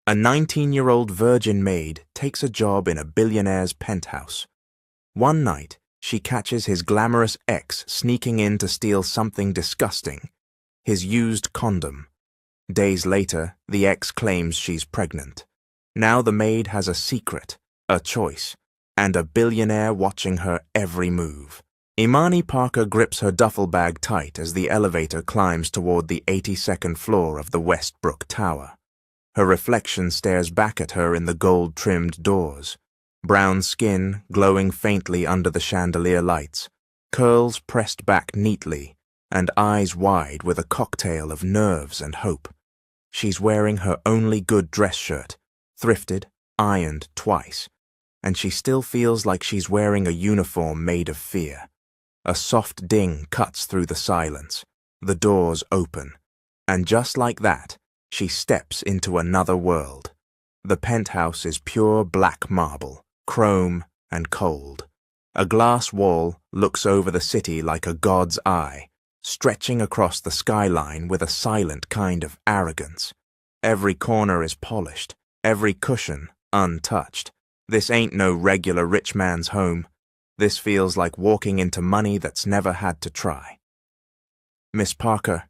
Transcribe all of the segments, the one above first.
A 19-year-old virgin maid takes a job in a billionaire's penthouse. One night, she catches his glamorous ex sneaking in to steal something disgusting, his used condom. Days later, the ex claims she's pregnant. Now the maid has a secret, a choice, and a billionaire watching her every move. Imani Parker grips her duffel bag tight as the elevator climbs toward the 82nd floor of the Westbrook Tower. Her reflection stares back at her in the gold-trimmed doors. Brown skin glowing faintly under the chandelier lights, curls pressed back neatly, and eyes wide with a cocktail of nerves and hope. She's wearing her only good dress shirt, thrifted, ironed twice, and she still feels like she's wearing a uniform made of fear. A soft ding cuts through the silence. The doors open, and just like that, she steps into another world. The penthouse is pure black marble, chrome and cold. A glass wall looks over the city like a god's eye, stretching across the skyline with a silent kind of arrogance. Every corner is polished, every cushion untouched. This ain't no regular rich man's home. This feels like walking into money that's never had to try. "Miss Parker,"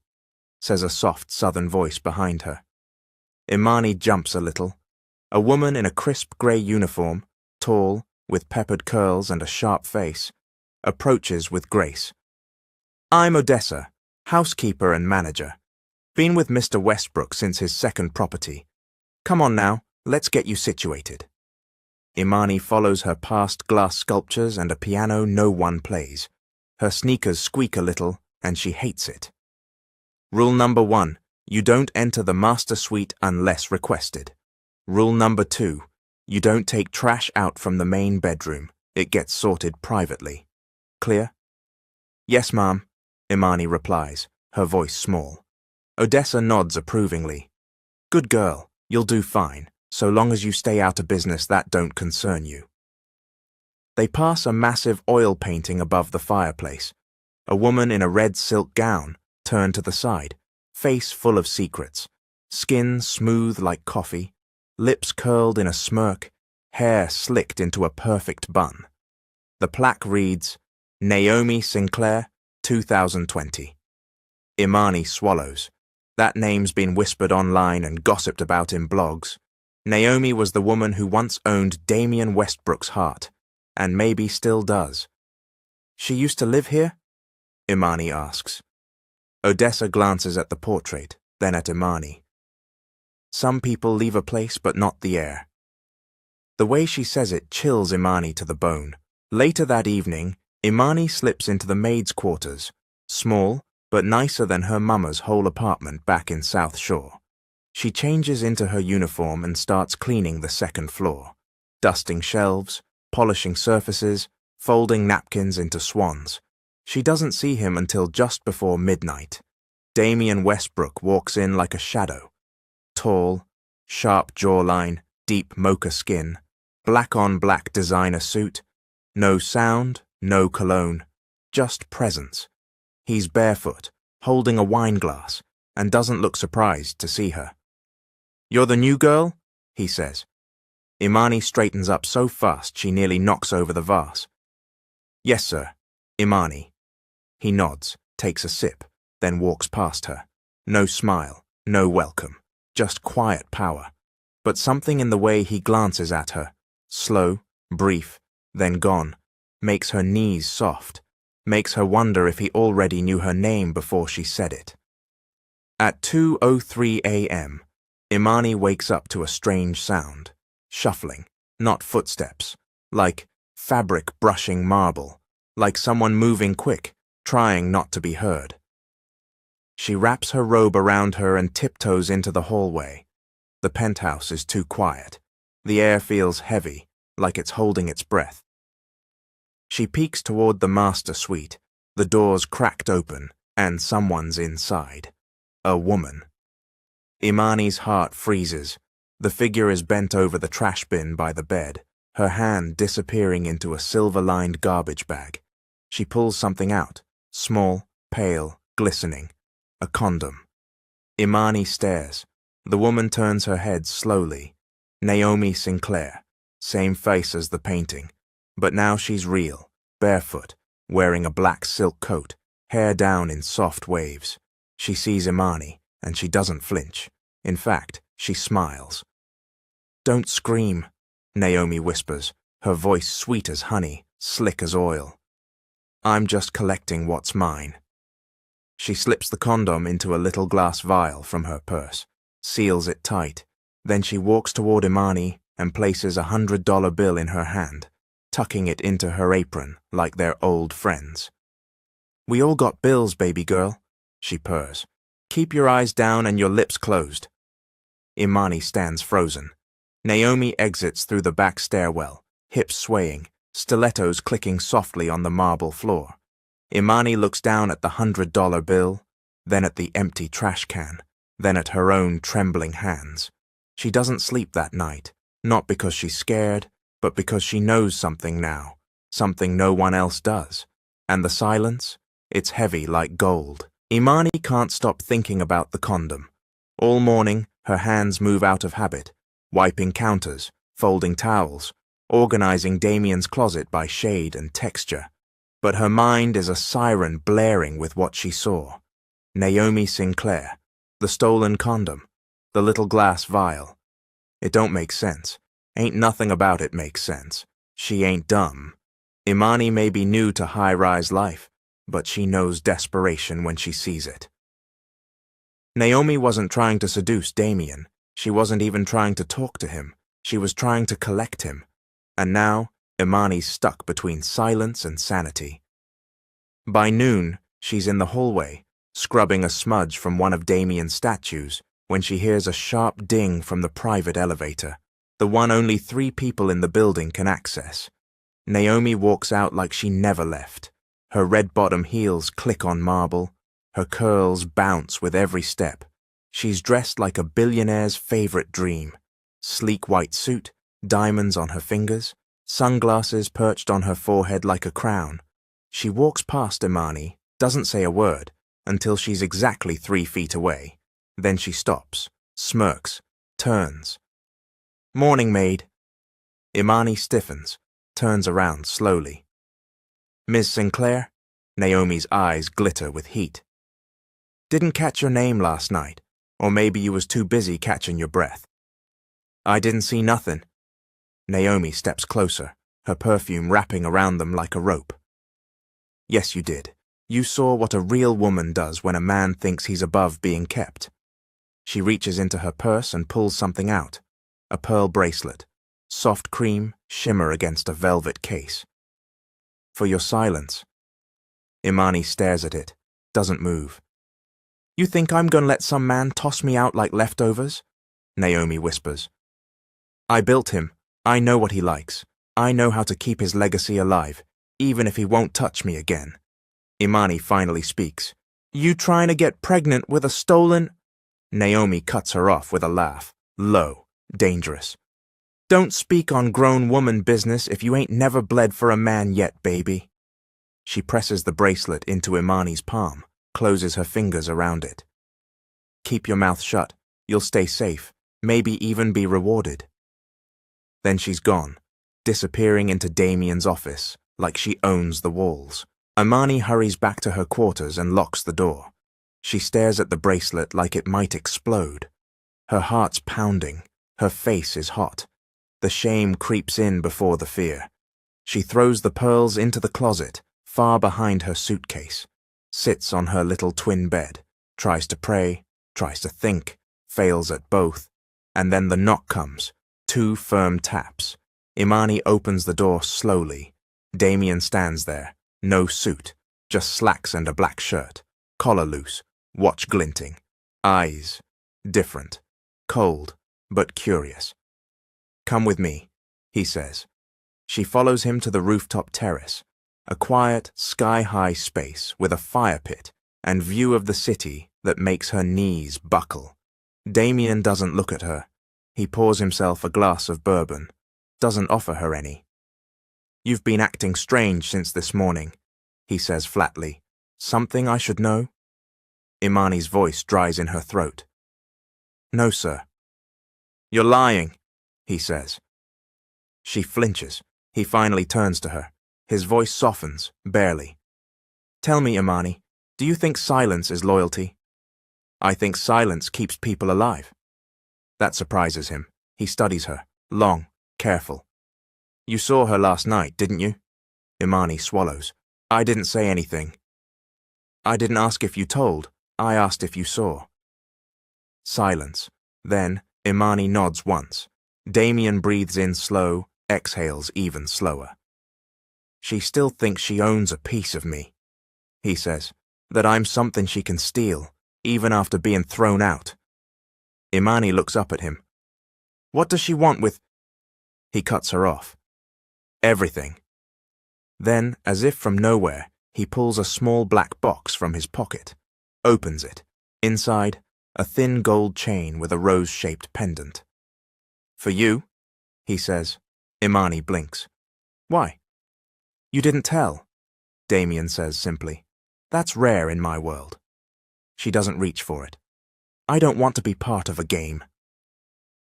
says a soft southern voice behind her. Imani jumps a little. A woman in a crisp grey uniform, tall, with peppered curls and a sharp face, approaches with grace. "I'm Odessa, housekeeper and manager. Been with Mr. Westbrook since his second property. Come on now, let's get you situated." Imani follows her past glass sculptures and a piano no one plays. Her sneakers squeak a little, and she hates it. Rule number 1, you don't enter the master suite unless requested. Rule number 2, you don't take trash out from the main bedroom. It gets sorted privately. Clear? "Yes, ma'am," Imani replies, her voice small. Odessa nods approvingly. "Good girl, you'll do fine. So long as you stay out of business that don't concern you." They pass a massive oil painting above the fireplace. A woman in a red silk gown, turned to the side, face full of secrets, skin smooth like coffee, lips curled in a smirk, hair slicked into a perfect bun. The plaque reads, "Naomi Sinclair, 2020. Imani swallows. That name's been whispered online and gossiped about in blogs. Naomi was the woman who once owned Damian Westbrook's heart, and maybe still does. "She used to live here?" Imani asks. Odessa glances at the portrait, then at Imani. "Some people leave a place but not the air." The way she says it chills Imani to the bone. Later that evening, Imani slips into the maid's quarters, small but nicer than her mama's whole apartment back in South Shore. She changes into her uniform and starts cleaning the second floor, dusting shelves, polishing surfaces, folding napkins into swans. She doesn't see him until just before midnight. Damian Westbrook walks in like a shadow. Tall, sharp jawline, deep mocha skin, black-on-black designer suit. No sound, no cologne, just presence. He's barefoot, holding a wine glass, and doesn't look surprised to see her. "You're the new girl?" he says. Imani straightens up so fast she nearly knocks over the vase. "Yes, sir. Imani." He nods, takes a sip, then walks past her. No smile, no welcome, just quiet power. But something in the way he glances at her, slow, brief, then gone, makes her knees soft, makes her wonder if he already knew her name before she said it. At 2:03 a.m., Imani wakes up to a strange sound, shuffling, not footsteps, like fabric brushing marble, like someone moving quick, trying not to be heard. She wraps her robe around her and tiptoes into the hallway. The penthouse is too quiet. The air feels heavy, like it's holding its breath. She peeks toward the master suite, the doors cracked open, and someone's inside. A woman. Imani's heart freezes. The figure is bent over the trash bin by the bed, her hand disappearing into a silver-lined garbage bag. She pulls something out, small, pale, glistening. A condom. Imani stares. The woman turns her head slowly. Naomi Sinclair, same face as the painting, but now she's real, barefoot, wearing a black silk coat, hair down in soft waves. She sees Imani, and she doesn't flinch. In fact, she smiles. "Don't scream," Naomi whispers, her voice sweet as honey, slick as oil. "I'm just collecting what's mine." She slips the condom into a little glass vial from her purse, seals it tight. Then she walks toward Imani and places $100 bill in her hand, tucking it into her apron like they're old friends. "We all got bills, baby girl," she purrs. "Keep your eyes down and your lips closed." Imani stands frozen. Naomi exits through the back stairwell, hips swaying, stilettos clicking softly on the marble floor. Imani looks down at the $100 bill, then at the empty trash can, then at her own trembling hands. She doesn't sleep that night, not because she's scared, but because she knows something now, something no one else does. And the silence? It's heavy like gold. Imani can't stop thinking about the condom. All morning, her hands move out of habit, wiping counters, folding towels, organizing Damien's closet by shade and texture. But her mind is a siren blaring with what she saw. Naomi Sinclair, the stolen condom, the little glass vial. It don't make sense. Ain't nothing about it makes sense. She ain't dumb. Imani may be new to high-rise life, but she knows desperation when she sees it. Naomi wasn't trying to seduce Damien. She wasn't even trying to talk to him. She was trying to collect him. And now, Imani's stuck between silence and sanity. By noon, she's in the hallway, scrubbing a smudge from one of Damien's statues, when she hears a sharp ding from the private elevator, the one only 3 people in the building can access. Naomi walks out like she never left. Her red-bottom heels click on marble. Her curls bounce with every step. She's dressed like a billionaire's favorite dream. Sleek white suit, diamonds on her fingers, sunglasses perched on her forehead like a crown. She walks past Imani, doesn't say a word, until she's exactly 3 feet away. Then she stops, smirks, turns. "Morning, Maid." Imani stiffens, turns around slowly. "Ms. Sinclair?" Naomi's eyes glitter with heat. "Didn't catch your name last night, or maybe you was too busy catching your breath." "I didn't see nothing." Naomi steps closer, her perfume wrapping around them like a rope. "Yes, you did. You saw what a real woman does when a man thinks he's above being kept." She reaches into her purse and pulls something out. A pearl bracelet, soft cream, shimmer against a velvet case. "For your silence." Imani stares at it, doesn't move. "You think I'm gonna let some man toss me out like leftovers?" Naomi whispers. "I built him. I know what he likes. I know how to keep his legacy alive, even if he won't touch me again." Imani finally speaks. "You trying to get pregnant with a stolen—" Naomi cuts her off with a laugh, low, dangerous. "Don't speak on grown woman business if you ain't never bled for a man yet, baby." She presses the bracelet into Imani's palm, closes her fingers around it. "Keep your mouth shut. You'll stay safe, maybe even be rewarded." Then she's gone, disappearing into Damien's office, like she owns the walls. Imani hurries back to her quarters and locks the door. She stares at the bracelet like it might explode. Her heart's pounding, her face is hot. The shame creeps in before the fear. She throws the pearls into the closet, far behind her suitcase, sits on her little twin bed, tries to pray, tries to think, fails at both, and then the knock comes, 2 firm taps. Imani opens the door slowly. Damien stands there, no suit, just slacks and a black shirt, collar loose, watch glinting, eyes different, cold, but curious. "Come with me," he says. She follows him to the rooftop terrace, a quiet, sky-high space with a fire pit and view of the city that makes her knees buckle. Damien doesn't look at her. He pours himself a glass of bourbon, doesn't offer her any. "You've been acting strange since this morning," he says flatly. "Something I should know?" Imani's voice dries in her throat. No, sir. You're lying, he says. She flinches. He finally turns to her. His voice softens, barely. Tell me, Imani, do you think silence is loyalty? I think silence keeps people alive. That surprises him. He studies her, long, careful. You saw her last night, didn't you? Imani swallows. I didn't say anything. I didn't ask if you told. I asked if you saw. Silence. Then, Imani nods once. Damien breathes in slow, exhales even slower. She still thinks she owns a piece of me, he says, that I'm something she can steal, even after being thrown out. Imani looks up at him. What does she want with... He cuts her off. Everything. Then, as if from nowhere, he pulls a small black box from his pocket, opens it. Inside, a thin gold chain with a rose-shaped pendant. For you, he says. Imani blinks. Why? You didn't tell, Damien says simply. That's rare in my world. She doesn't reach for it. I don't want to be part of a game.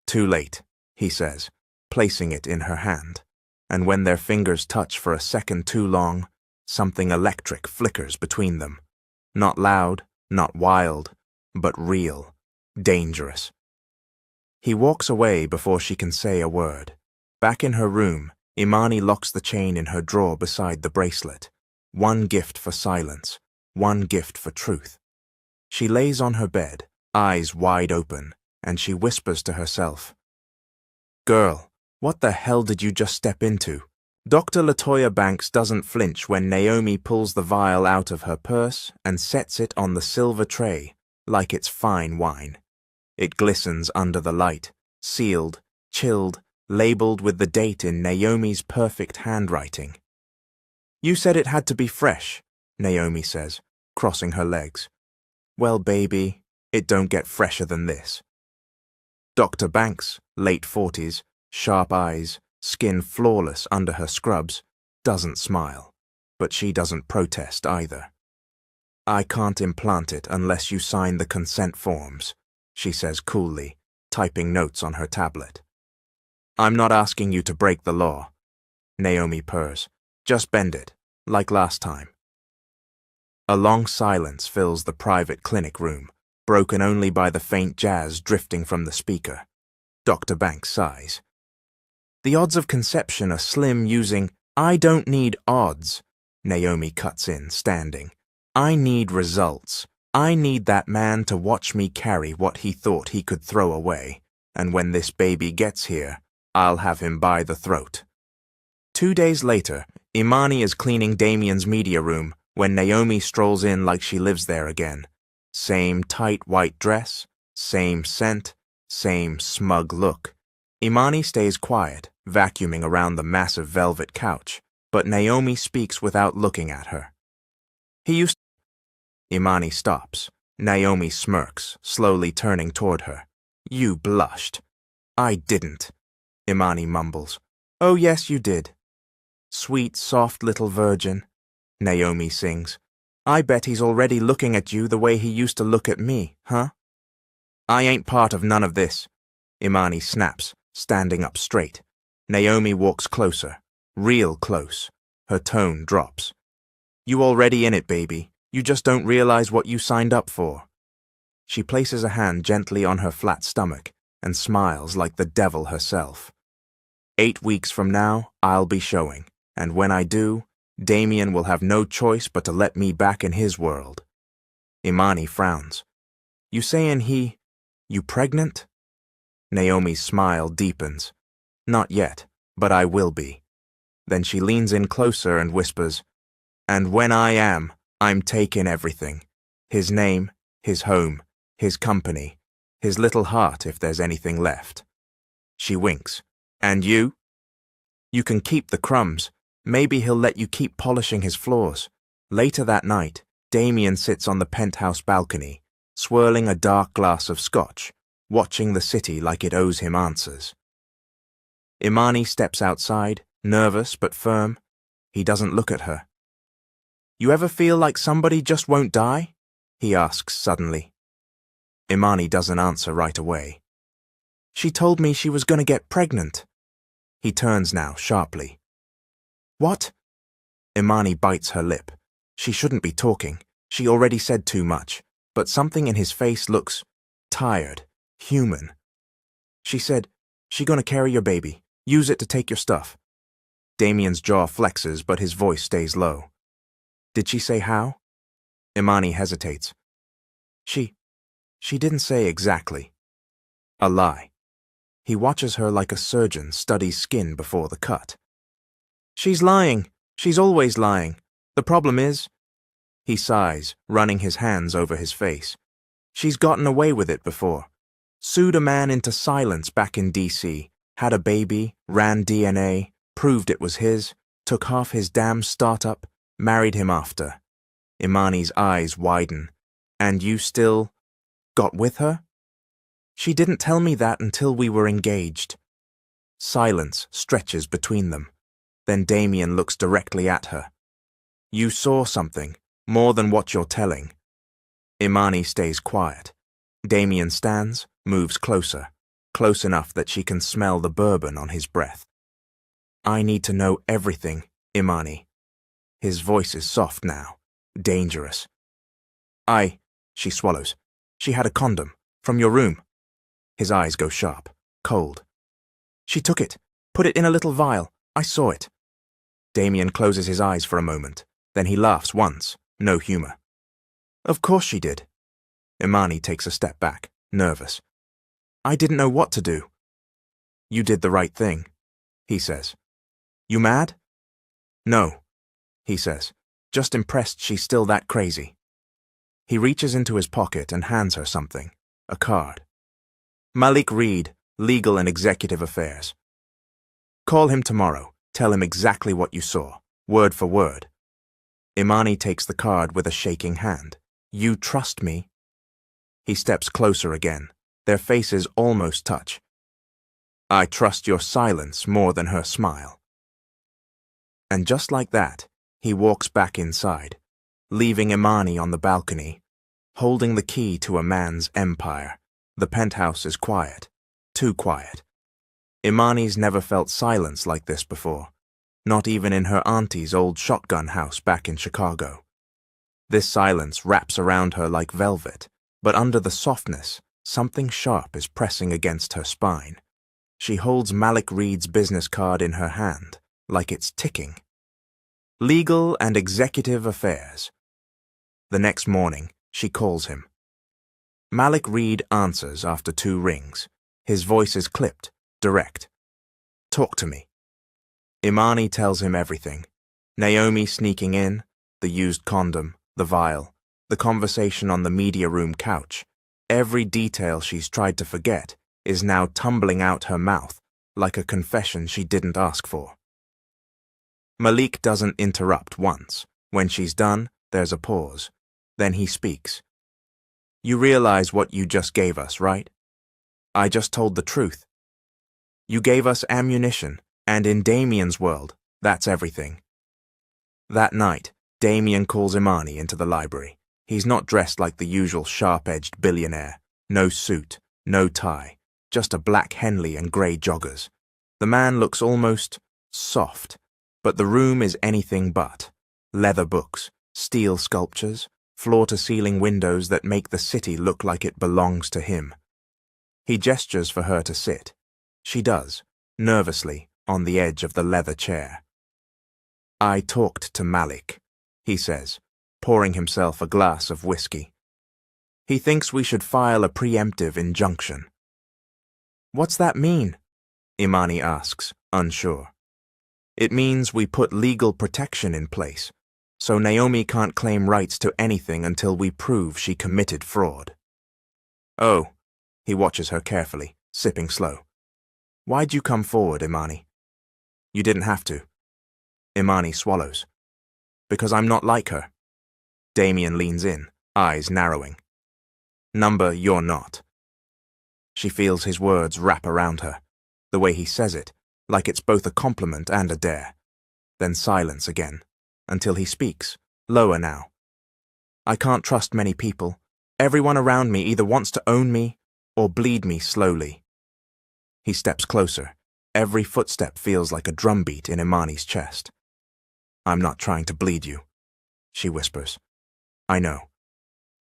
Too late, he says, placing it in her hand, and when their fingers touch for a second too long, something electric flickers between them. Not loud, not wild, but real, dangerous. He walks away before she can say a word. Back in her room, Imani locks the chain in her drawer beside the bracelet. One gift for silence, one gift for truth. She lays on her bed, eyes wide open, and she whispers to herself, Girl, what the hell did you just step into? Dr. Latoya Banks doesn't flinch when Naomi pulls the vial out of her purse and sets it on the silver tray like it's fine wine. It glistens under the light, sealed, chilled, labeled with the date in Naomi's perfect handwriting. You said it had to be fresh, Naomi says, crossing her legs. Well, baby, it don't get fresher than this. Dr. Banks, late 40s, sharp eyes, skin flawless under her scrubs, doesn't smile, but she doesn't protest either. I can't implant it unless you sign the consent forms, she says coolly, typing notes on her tablet. I'm not asking you to break the law, Naomi purrs. Just bend it, like last time. A long silence fills the private clinic room, broken only by the faint jazz drifting from the speaker. Dr. Banks sighs. The odds of conception are slim using... I don't need odds, Naomi cuts in, standing. I need results. I need that man to watch me carry what he thought he could throw away, and when this baby gets here, I'll have him by the throat. 2 days later, Imani is cleaning Damien's media room when Naomi strolls in like she lives there again. Same tight white dress, same scent, same smug look. Imani stays quiet, vacuuming around the massive velvet couch, but Naomi speaks without looking at her. He used... Imani stops. Naomi smirks, slowly turning toward her. You blushed. I didn't, Imani mumbles. Oh yes, you did. Sweet, soft little virgin, Naomi sings. I bet he's already looking at you the way he used to look at me, huh? I ain't part of none of this, Imani snaps, standing up straight. Naomi walks closer, real close. Her tone drops. You already in it, baby. You just don't realize what you signed up for. She places a hand gently on her flat stomach and smiles like the devil herself. 8 weeks from now, I'll be showing, and when I do, Damien will have no choice but to let me back in his world. Imani frowns. You sayin' you pregnant? Naomi's smile deepens. Not yet, but I will be. Then she leans in closer and whispers, and when I am, I'm taking everything. His name, his home, his company, his little heart if there's anything left. She winks. And you? You can keep the crumbs. Maybe he'll let you keep polishing his floors. Later that night, Damien sits on the penthouse balcony, swirling a dark glass of scotch, watching the city like it owes him answers. Imani steps outside, nervous but firm. He doesn't look at her. You ever feel like somebody just won't die? He asks suddenly. Imani doesn't answer right away. She told me she was going to get pregnant. He turns now, sharply. What? Imani bites her lip. She shouldn't be talking. She already said too much, but something in his face looks tired, human. She said, "She gonna carry your baby. Use it to take your stuff." Damien's jaw flexes, but his voice stays low. Did she say how? Imani hesitates. She didn't say exactly. A lie. He watches her like a surgeon studies skin before the cut. She's lying. She's always lying. The problem is... He sighs, running his hands over his face. She's gotten away with it before. Sued a man into silence back in D.C., had a baby, ran DNA, proved it was his, took half his damn startup, married him after. Imani's eyes widen. And you still... got with her? She didn't tell me that until we were engaged. Silence stretches between them. Then Damien looks directly at her. You saw something, more than what you're telling. Imani stays quiet. Damien stands, moves closer, close enough that she can smell the bourbon on his breath. I need to know everything, Imani. His voice is soft now, dangerous. She swallows. She had a condom, from your room. His eyes go sharp, cold. She took it, put it in a little vial. I saw it. Damien closes his eyes for a moment, then he laughs once, no humor. Of course she did. Imani takes a step back, nervous. I didn't know what to do. You did the right thing, he says. You mad? No, he says, just impressed she's still that crazy. He reaches into his pocket and hands her something, a card. Malik Reed, Legal and Executive Affairs. Call him tomorrow. Tell him exactly what you saw, word for word. Imani takes the card with a shaking hand. You trust me? He steps closer again. Their faces almost touch. I trust your silence more than her smile. And just like that, he walks back inside, leaving Imani on the balcony, holding the key to a man's empire. The penthouse is quiet, too quiet. Imani's never felt silence like this before, not even in her auntie's old shotgun house back in Chicago. This silence wraps around her like velvet, but under the softness, something sharp is pressing against her spine. She holds Malik Reed's business card in her hand, like it's ticking. Legal and Executive Affairs. The next morning, she calls him. Malik Reed answers after 2 rings. His voice is clipped, direct. Talk to me. Imani tells him everything. Naomi sneaking in, the used condom, the vial, the conversation on the media room couch. Every detail she's tried to forget is now tumbling out her mouth like a confession she didn't ask for. Malik doesn't interrupt once. When she's done, there's a pause. Then he speaks. You realize what you just gave us, right? I just told the truth. You gave us ammunition, and in Damien's world, that's everything. That night, Damien calls Imani into the library. He's not dressed like the usual sharp-edged billionaire. No suit, no tie, just a black Henley and grey joggers. The man looks almost soft, but the room is anything but. Leather books, steel sculptures, floor-to-ceiling windows that make the city look like it belongs to him. He gestures for her to sit. She does, nervously, on the edge of the leather chair. I talked to Malik, he says, pouring himself a glass of whiskey. He thinks we should file a preemptive injunction. What's that mean? Imani asks, unsure. It means we put legal protection in place, so Naomi can't claim rights to anything until we prove she committed fraud. Oh, he watches her carefully, sipping slow. Why'd you come forward, Imani? You didn't have to. Imani swallows. Because I'm not like her. Damien leans in, eyes narrowing. Number, you're not. She feels his words wrap around her, the way he says it, like it's both a compliment and a dare. Then silence again, until he speaks, lower now. I can't trust many people. Everyone around me either wants to own me or bleed me slowly. He steps closer. Every footstep feels like a drumbeat in Imani's chest. I'm not trying to bleed you, she whispers. I know.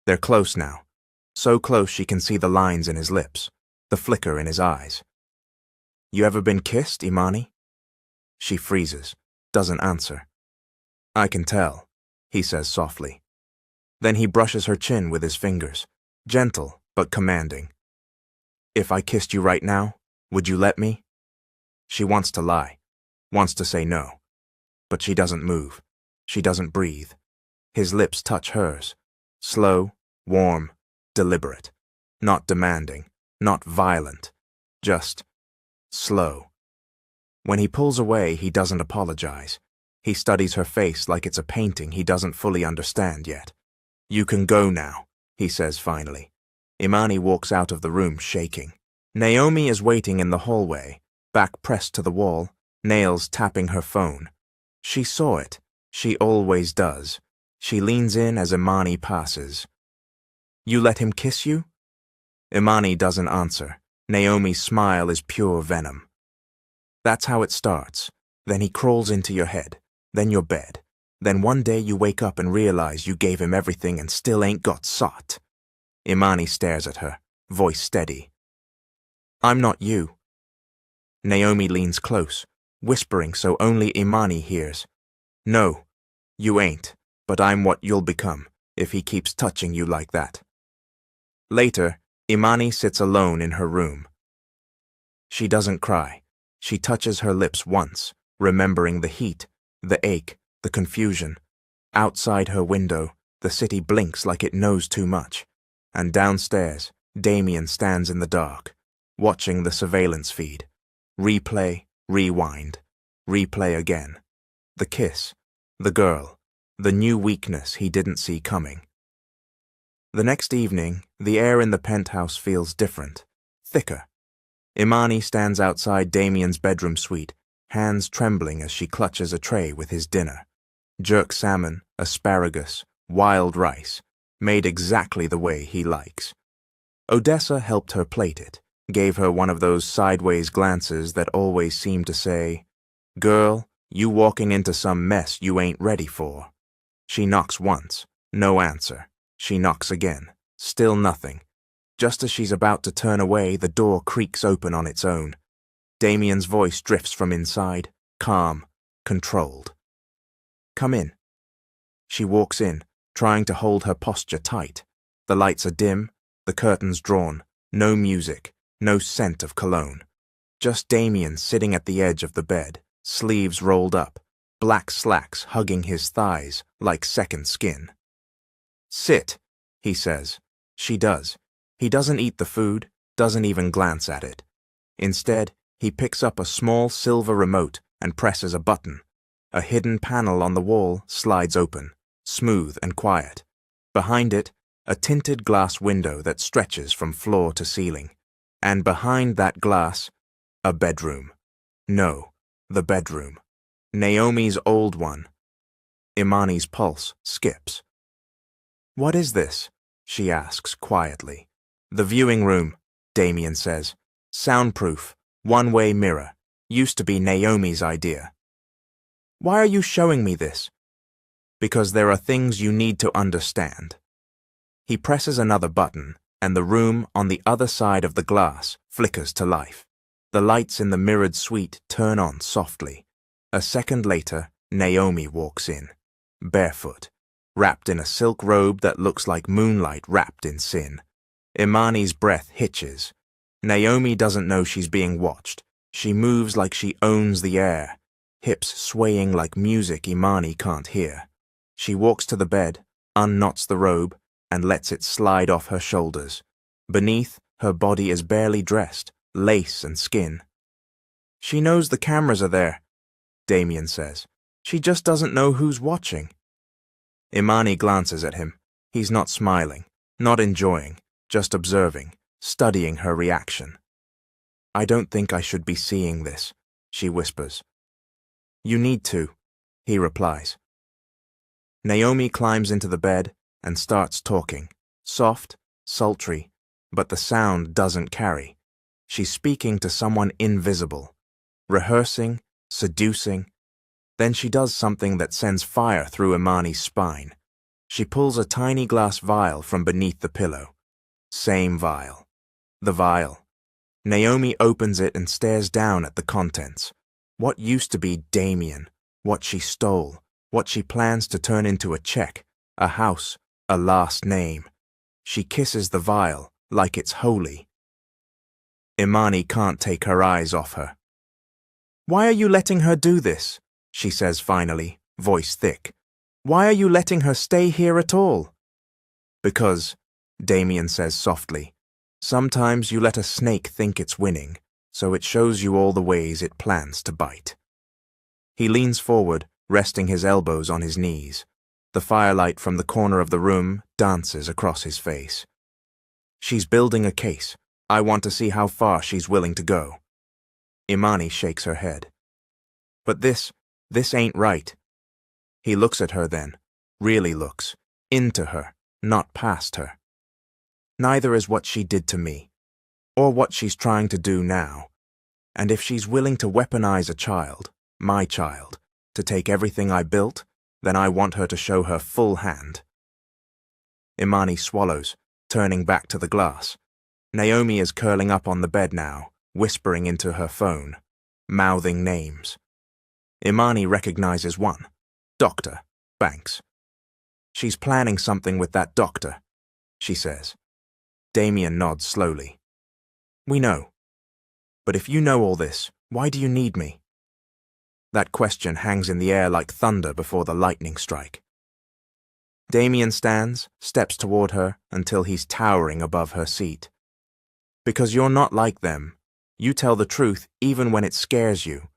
They're close now. So close she can see the lines in his lips, the flicker in his eyes. You ever been kissed, Imani? She freezes, doesn't answer. I can tell, he says softly. Then he brushes her chin with his fingers, gentle but commanding. If I kissed you right now, would you let me? She wants to lie, wants to say no. But she doesn't move. She doesn't breathe. His lips touch hers. Slow, warm, deliberate. Not demanding, not violent. Just slow. When he pulls away, he doesn't apologize. He studies her face like it's a painting he doesn't fully understand yet. You can go now, he says finally. Imani walks out of the room shaking. Naomi is waiting in the hallway, back pressed to the wall, nails tapping her phone. She saw it. She always does. She leans in as Imani passes. You let him kiss you? Imani doesn't answer. Naomi's smile is pure venom. That's how it starts. Then he crawls into your head, then your bed. Then one day you wake up and realize you gave him everything and still ain't got sought. Imani stares at her, voice steady. I'm not you. Naomi leans close, whispering so only Imani hears. No, you ain't, but I'm what you'll become if he keeps touching you like that. Later, Imani sits alone in her room. She doesn't cry. She touches her lips once, remembering the heat, the ache, the confusion. Outside her window, the city blinks like it knows too much. And downstairs, Damien stands in the dark, watching the surveillance feed. Replay, rewind, replay again. The kiss, the girl, the new weakness he didn't see coming. The next evening, the air in the penthouse feels different, thicker. Imani stands outside Damien's bedroom suite, hands trembling as she clutches a tray with his dinner. Jerk salmon, asparagus, wild rice, made exactly the way he likes. Odessa helped her plate it, gave her one of those sideways glances that always seem to say, Girl, you walking into some mess you ain't ready for. She knocks once, no answer. She knocks again, still nothing. Just as she's about to turn away, the door creaks open on its own. Damien's voice drifts from inside, calm, controlled. Come in. She walks in, trying to hold her posture tight. The lights are dim, the curtains drawn, no music, no scent of cologne. Just Damien sitting at the edge of the bed, sleeves rolled up, black slacks hugging his thighs like second skin. Sit, he says. She does. He doesn't eat the food, doesn't even glance at it. Instead, he picks up a small silver remote and presses a button. A hidden panel on the wall slides open, smooth and quiet. Behind it, a tinted glass window that stretches from floor to ceiling. And behind that glass, a bedroom. No, the bedroom. Naomi's old one. Imani's pulse skips. What is this? She asks quietly. The viewing room, Damien says. Soundproof, one-way mirror. Used to be Naomi's idea. Why are you showing me this? Because there are things you need to understand. He presses another button, and the room on the other side of the glass flickers to life. The lights in the mirrored suite turn on softly. A second later, Naomi walks in, barefoot, wrapped in a silk robe that looks like moonlight wrapped in sin. Imani's breath hitches. Naomi doesn't know she's being watched. She moves like she owns the air, hips swaying like music Imani can't hear. She walks to the bed, unknots the robe, and lets it slide off her shoulders. Beneath, her body is barely dressed, lace and skin. She knows the cameras are there, Damien says. She just doesn't know who's watching. Imani glances at him. He's not smiling, not enjoying, just observing, studying her reaction. I don't think I should be seeing this, she whispers. You need to, he replies. Naomi climbs into the bed and starts talking, Soft, sultry, but the sound doesn't carry. She's speaking to someone invisible, rehearsing, seducing. Then she does something that sends fire through Imani's spine. She pulls a tiny glass vial from beneath the pillow. Same vial. The vial. Naomi opens it and stares down at the contents. What used to be Damien, what she stole, what she plans to turn into a check, a house, a last name. She kisses the vial like it's holy. Imani can't take her eyes off her. "Why are you letting her do this?" she says finally, voice thick. "Why are you letting her stay here at all?" "Because," Damien says softly, "sometimes you let a snake think it's winning, so it shows you all the ways it plans to bite." He leans forward, resting his elbows on his knees. The firelight from the corner of the room dances across his face. "She's building a case. I want to see how far she's willing to go." Imani shakes her head. "But this ain't right." He looks at her then, really looks, into her, not past her. "Neither is what she did to me, or what she's trying to do now. And if she's willing to weaponize a child, my child, to take everything I built, then I want her to show her full hand." Imani swallows, turning back to the glass. Naomi is curling up on the bed now, whispering into her phone, mouthing names. Imani recognizes one. Dr. Banks. "She's planning something with that doctor," she says. Damien nods slowly. "We know. But if you know all this, why do you need me?" That question hangs in the air like thunder before the lightning strike. Damien stands, steps toward her until he's towering above her seat. "Because you're not like them. You tell the truth even when it scares you.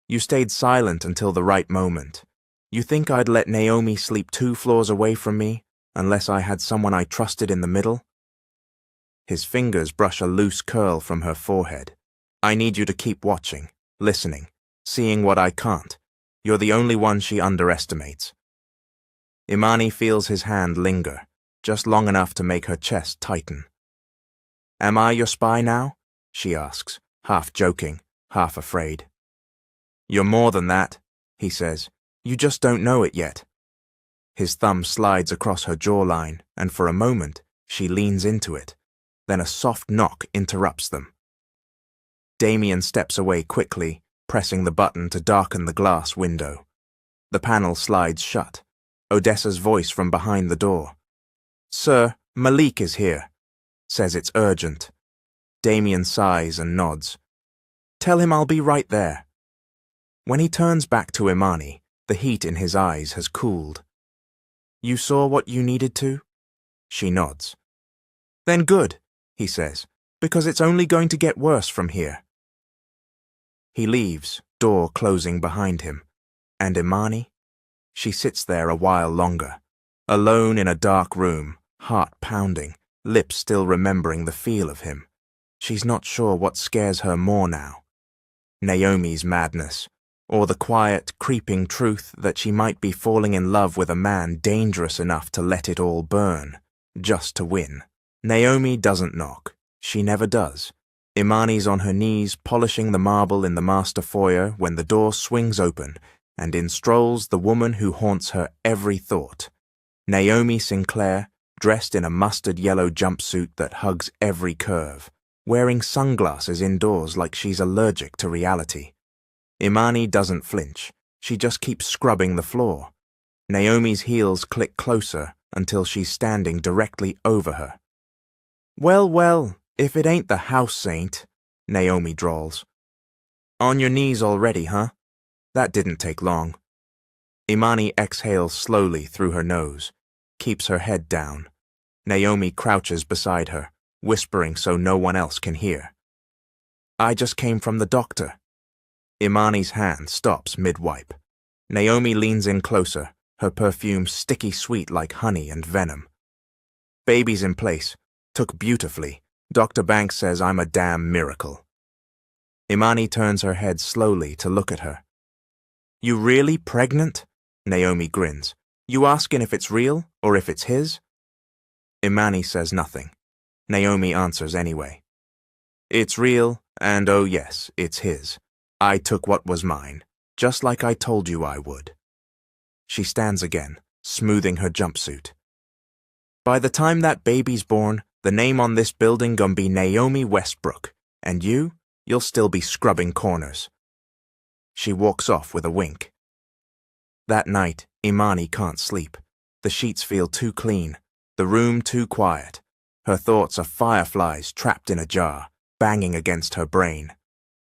You stayed silent until the right moment. You think I'd let Naomi sleep 2 floors away from me unless I had someone I trusted in the middle?" His fingers brush a loose curl from her forehead. "I need you to keep watching, listening, seeing what I can't. You're the only one she underestimates." Imani feels his hand linger, just long enough to make her chest tighten. "Am I your spy now?" she asks, half joking, half afraid. "You're more than that," he says. "You just don't know it yet." His thumb slides across her jawline, and for a moment, she leans into it. Then a soft knock interrupts them. Damien steps away quickly, pressing the button to darken the glass window. The panel slides shut. Odessa's voice from behind the door. "Sir, Malik is here," says it's urgent. Damien sighs and nods. "Tell him I'll be right there." When he turns back to Imani, the heat in his eyes has cooled. "You saw what you needed to?" She nods. "Then good," he says, "because it's only going to get worse from here." He leaves, door closing behind him. And Imani? She sits there a while longer, alone in a dark room, heart pounding, lips still remembering the feel of him. She's not sure what scares her more now. Naomi's madness, or the quiet, creeping truth that she might be falling in love with a man dangerous enough to let it all burn, just to win. Naomi doesn't knock. She never does. Imani's on her knees polishing the marble in the master foyer when the door swings open, and in strolls the woman who haunts her every thought. Naomi Sinclair, dressed in a mustard yellow jumpsuit that hugs every curve, wearing sunglasses indoors like she's allergic to reality. Imani doesn't flinch. She just keeps scrubbing the floor. Naomi's heels click closer until she's standing directly over her. "Well, well, if it ain't the house saint," Naomi drawls. "On your knees already, huh? That didn't take long." Imani exhales slowly through her nose, keeps her head down. Naomi crouches beside her, whispering so no one else can hear. "I just came from the doctor." Imani's hand stops mid-wipe. Naomi leans in closer, her perfume sticky sweet like honey and venom. "Baby's in place. Took beautifully. Dr. Banks says I'm a damn miracle." Imani turns her head slowly to look at her. "You really pregnant?" Naomi grins. "You asking if it's real or if it's his?" Imani says nothing. Naomi answers anyway. It's real, and oh yes, it's his. I took what was mine, just like I told you I would. She stands again, smoothing her jumpsuit. By the time that baby's born, the name on this building gonna be Naomi Westbrook, and you'll still be scrubbing corners. She walks off with a wink. That night, Imani can't sleep. The sheets feel too clean, the room too quiet. Her thoughts are fireflies trapped in a jar, banging against her brain.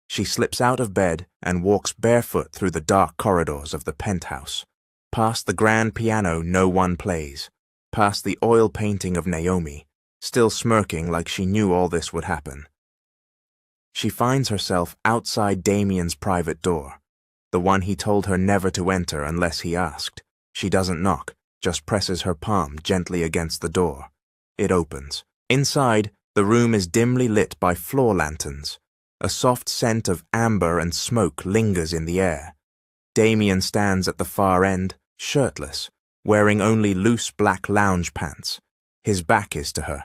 She slips out of bed and walks barefoot through the dark corridors of the penthouse, past the grand piano no one plays, past the oil painting of Naomi, still smirking like she knew all this would happen. She finds herself outside Damien's private door, the one he told her never to enter unless he asked. She doesn't knock, just presses her palm gently against the door. It opens. Inside, the room is dimly lit by floor lanterns. A soft scent of amber and smoke lingers in the air. Damien stands at the far end, shirtless, wearing only loose black lounge pants. His back is to her.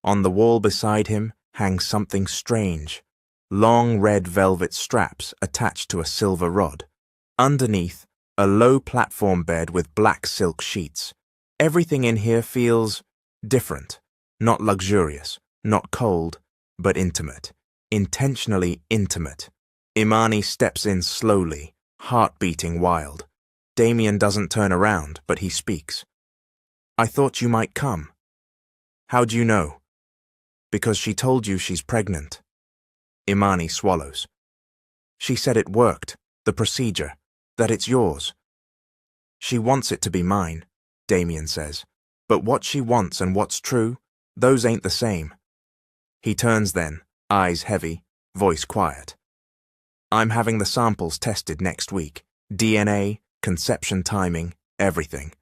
On the wall beside him hangs something strange. Long red velvet straps attached to a silver rod. Underneath, a low platform bed with black silk sheets. Everything in here feels different. Not luxurious, not cold, but intimate. Intentionally intimate. Imani steps in slowly, heart beating wild. Damien doesn't turn around, but he speaks. I thought you might come. How'd you know? Because she told you she's pregnant. Imani swallows. She said it worked, the procedure, that it's yours. She wants it to be mine, Damien says. But what she wants and what's true, those ain't the same. He turns then, eyes heavy, voice quiet. I'm having the samples tested next week. DNA, conception timing, everything.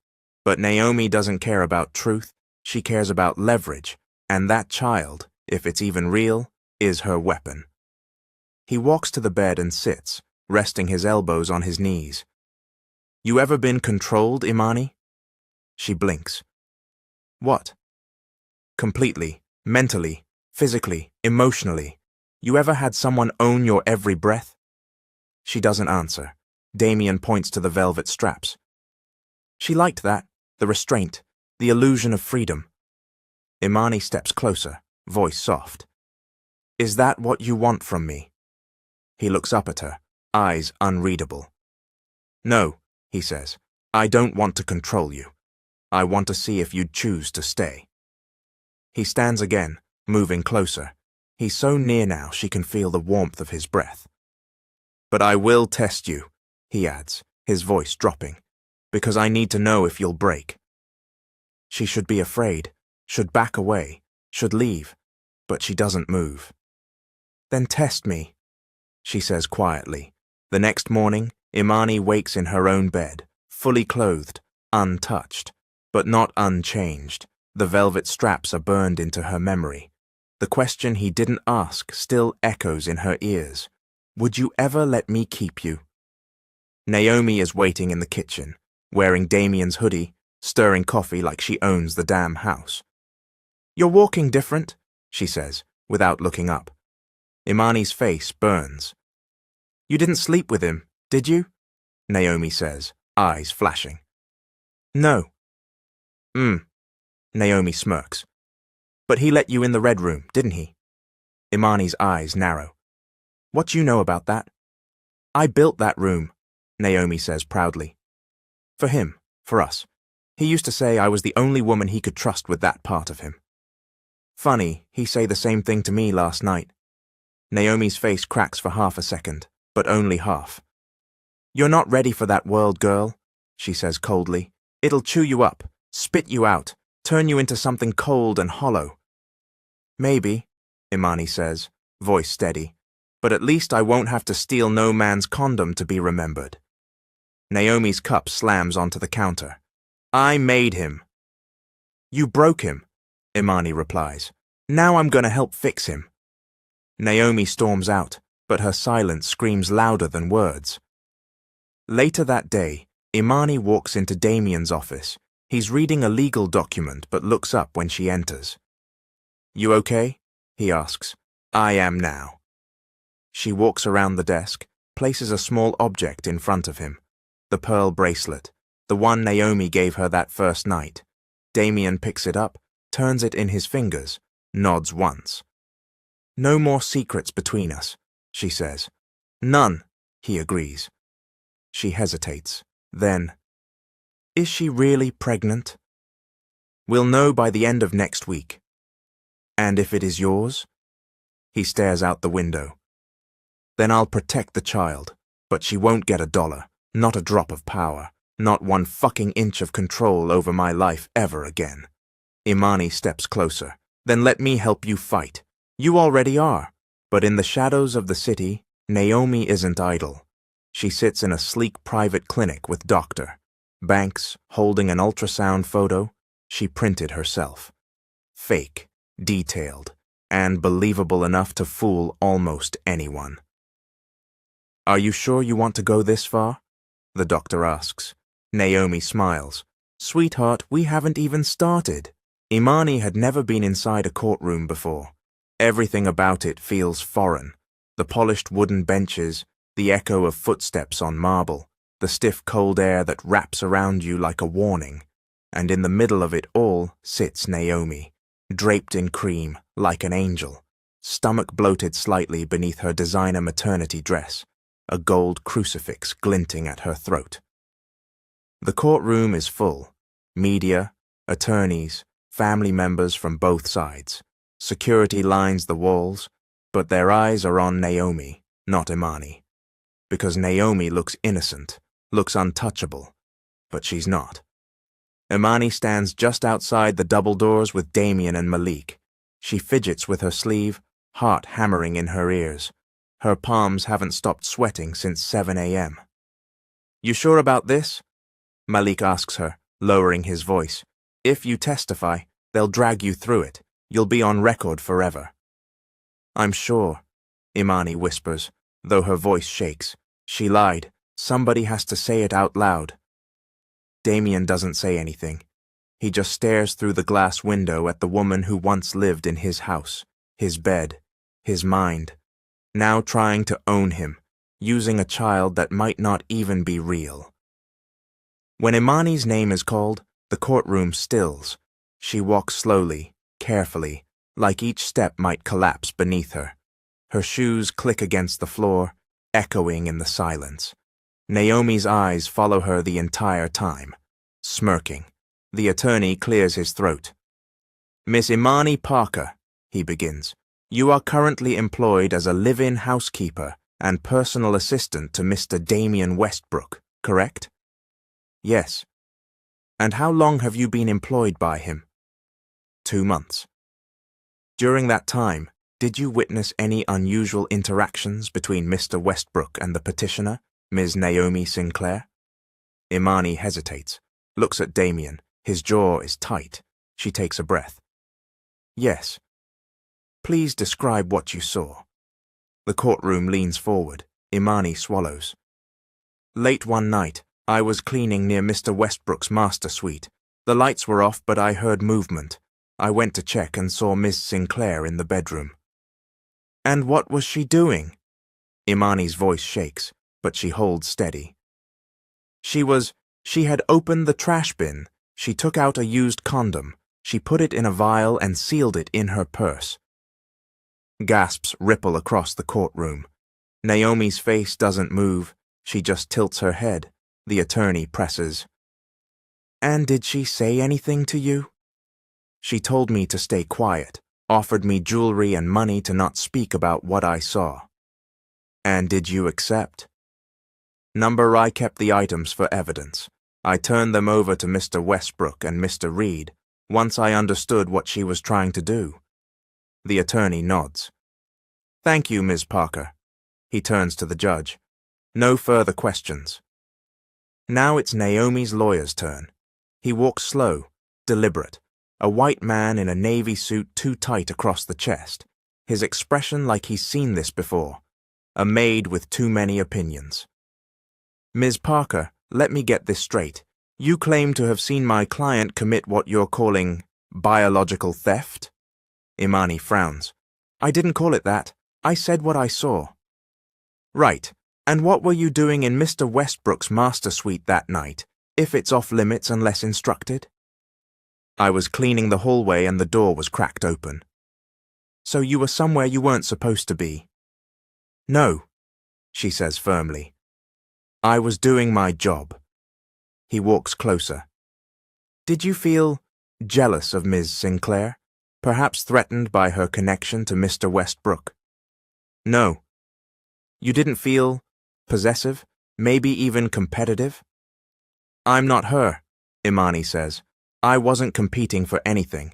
But Naomi doesn't care about truth, she cares about leverage, and that child, if it's even real, is her weapon. He walks to the bed and sits, resting his elbows on his knees. You ever been controlled, Imani? She blinks. What? Completely, mentally, physically, emotionally. You ever had someone own your every breath? She doesn't answer. Damien points to the velvet straps. She liked that, the restraint, the illusion of freedom. Imani steps closer, voice soft. Is that what you want from me? He looks up at her, eyes unreadable. No, he says, I don't want to control you. I want to see if you'd choose to stay. He stands again, moving closer. He's so near now she can feel the warmth of his breath. But I will test you, he adds, his voice dropping, because I need to know if you'll break. She should be afraid, should back away, should leave, but she doesn't move. Then test me, she says quietly. The next morning, Imani wakes in her own bed, fully clothed, untouched, but not unchanged. The velvet straps are burned into her memory. The question he didn't ask still echoes in her ears. Would you ever let me keep you? Naomi is waiting in the kitchen, wearing Damien's hoodie, stirring coffee like she owns the damn house. You're walking different, she says, without looking up. Imani's face burns. You didn't sleep with him, did you? Naomi says, eyes flashing. No. Naomi smirks. But he let you in the red room, didn't he? Imani's eyes narrow. What do you know about that? I built that room, Naomi says proudly. For him, for us. He used to say I was the only woman he could trust with that part of him. Funny, he say the same thing to me last night. Naomi's face cracks for half a second, but only half. You're not ready for that world, girl, she says coldly. It'll chew you up, spit you out, turn you into something cold and hollow. Maybe, Imani says, voice steady, but at least I won't have to steal no man's condom to be remembered. Naomi's cup slams onto the counter. I made him. You broke him, Imani replies. Now I'm gonna help fix him. Naomi storms out, but her silence screams louder than words. Later that day, Imani walks into Damien's office. He's reading a legal document but looks up when she enters. "You okay?" he asks. "I am now." She walks around the desk, places a small object in front of him. The pearl bracelet, the one Naomi gave her that first night. Damien picks it up, turns it in his fingers, nods once. "No more secrets between us," she says. "None," he agrees. She hesitates. Then, "Is she really pregnant?" "We'll know by the end of next week." "And if it is yours?" He stares out the window. "Then I'll protect the child, but she won't get $1, not a drop of power, not 1 fucking inch of control over my life ever again." Imani steps closer. "Then let me help you fight. You already are." But in the shadows of the city, Naomi isn't idle. She sits in a sleek private clinic with Dr. Banks holding an ultrasound photo she printed herself. Fake, detailed, and believable enough to fool almost anyone. "Are you sure you want to go this far?" the doctor asks. Naomi smiles. "Sweetheart, we haven't even started." Imani had never been inside a courtroom before. Everything about it feels foreign. The polished wooden benches, the echo of footsteps on marble, the stiff cold air that wraps around you like a warning. And in the middle of it all sits Naomi, draped in cream like an angel, stomach bloated slightly beneath her designer maternity dress, a gold crucifix glinting at her throat. The courtroom is full. Media, attorneys, family members from both sides. Security lines the walls, but their eyes are on Naomi, not Imani. Because Naomi looks innocent, looks untouchable, but she's not. Imani stands just outside the double doors with Damien and Malik. She fidgets with her sleeve, heart hammering in her ears. Her palms haven't stopped sweating since 7 a.m. "You sure about this?" Malik asks her, lowering his voice. "If you testify, they'll drag you through it. You'll be on record forever." "I'm sure," Imani whispers, though her voice shakes. She lied. Somebody has to say it out loud. Damien doesn't say anything. He just stares through the glass window at the woman who once lived in his house, his bed, his mind, now trying to own him, using a child that might not even be real. When Imani's name is called, the courtroom stills. She walks slowly, carefully, like each step might collapse beneath her. Her shoes click against the floor, echoing in the silence. Naomi's eyes follow her the entire time, smirking. The attorney clears his throat. "Miss Imani Parker," he begins, "you are currently employed as a live-in housekeeper and personal assistant to Mr. Damien Westbrook, correct?" "Yes." "And how long have you been employed by him?" 2 months. "During that time, did you witness any unusual interactions between Mr. Westbrook and the petitioner, Ms. Naomi Sinclair?" Imani hesitates, looks at Damien. His jaw is tight. She takes a breath. "Yes." "Please describe what you saw." The courtroom leans forward. Imani swallows. "Late one night, I was cleaning near Mr. Westbrook's master suite. The lights were off, but I heard movement. I went to check and saw Miss Sinclair in the bedroom." "And what was she doing?" Imani's voice shakes, but she holds steady. She had opened the trash bin. She took out a used condom. She put it in a vial and sealed it in her purse." Gasps ripple across the courtroom. Naomi's face doesn't move. She just tilts her head. The attorney presses. "And did she say anything to you?" "She told me to stay quiet, offered me jewelry and money to not speak about what I saw." "And did you accept?" I kept the items for evidence. I turned them over to Mr. Westbrook and Mr. Reed once I understood what she was trying to do." The attorney nods. "Thank you, Ms. Parker." He turns to the judge. "No further questions." Now it's Naomi's lawyer's turn. He walks slow, deliberate, a white man in a navy suit too tight across the chest, his expression like he's seen this before, a maid with too many opinions. "Ms. Parker, let me get this straight. You claim to have seen my client commit what you're calling biological theft? Imani frowns. I didn't call it that. I said what I saw. Right. And what were you doing in Mr. Westbrook's master suite that night, if it's off limits unless instructed? I was cleaning the hallway and the door was cracked open. So you were somewhere you weren't supposed to be? No, she says firmly. I was doing my job. He walks closer. Did you feel jealous of Ms. Sinclair, perhaps threatened by her connection to Mr. Westbrook? No. You didn't feel possessive, maybe even competitive? I'm not her, Imani says. I wasn't competing for anything.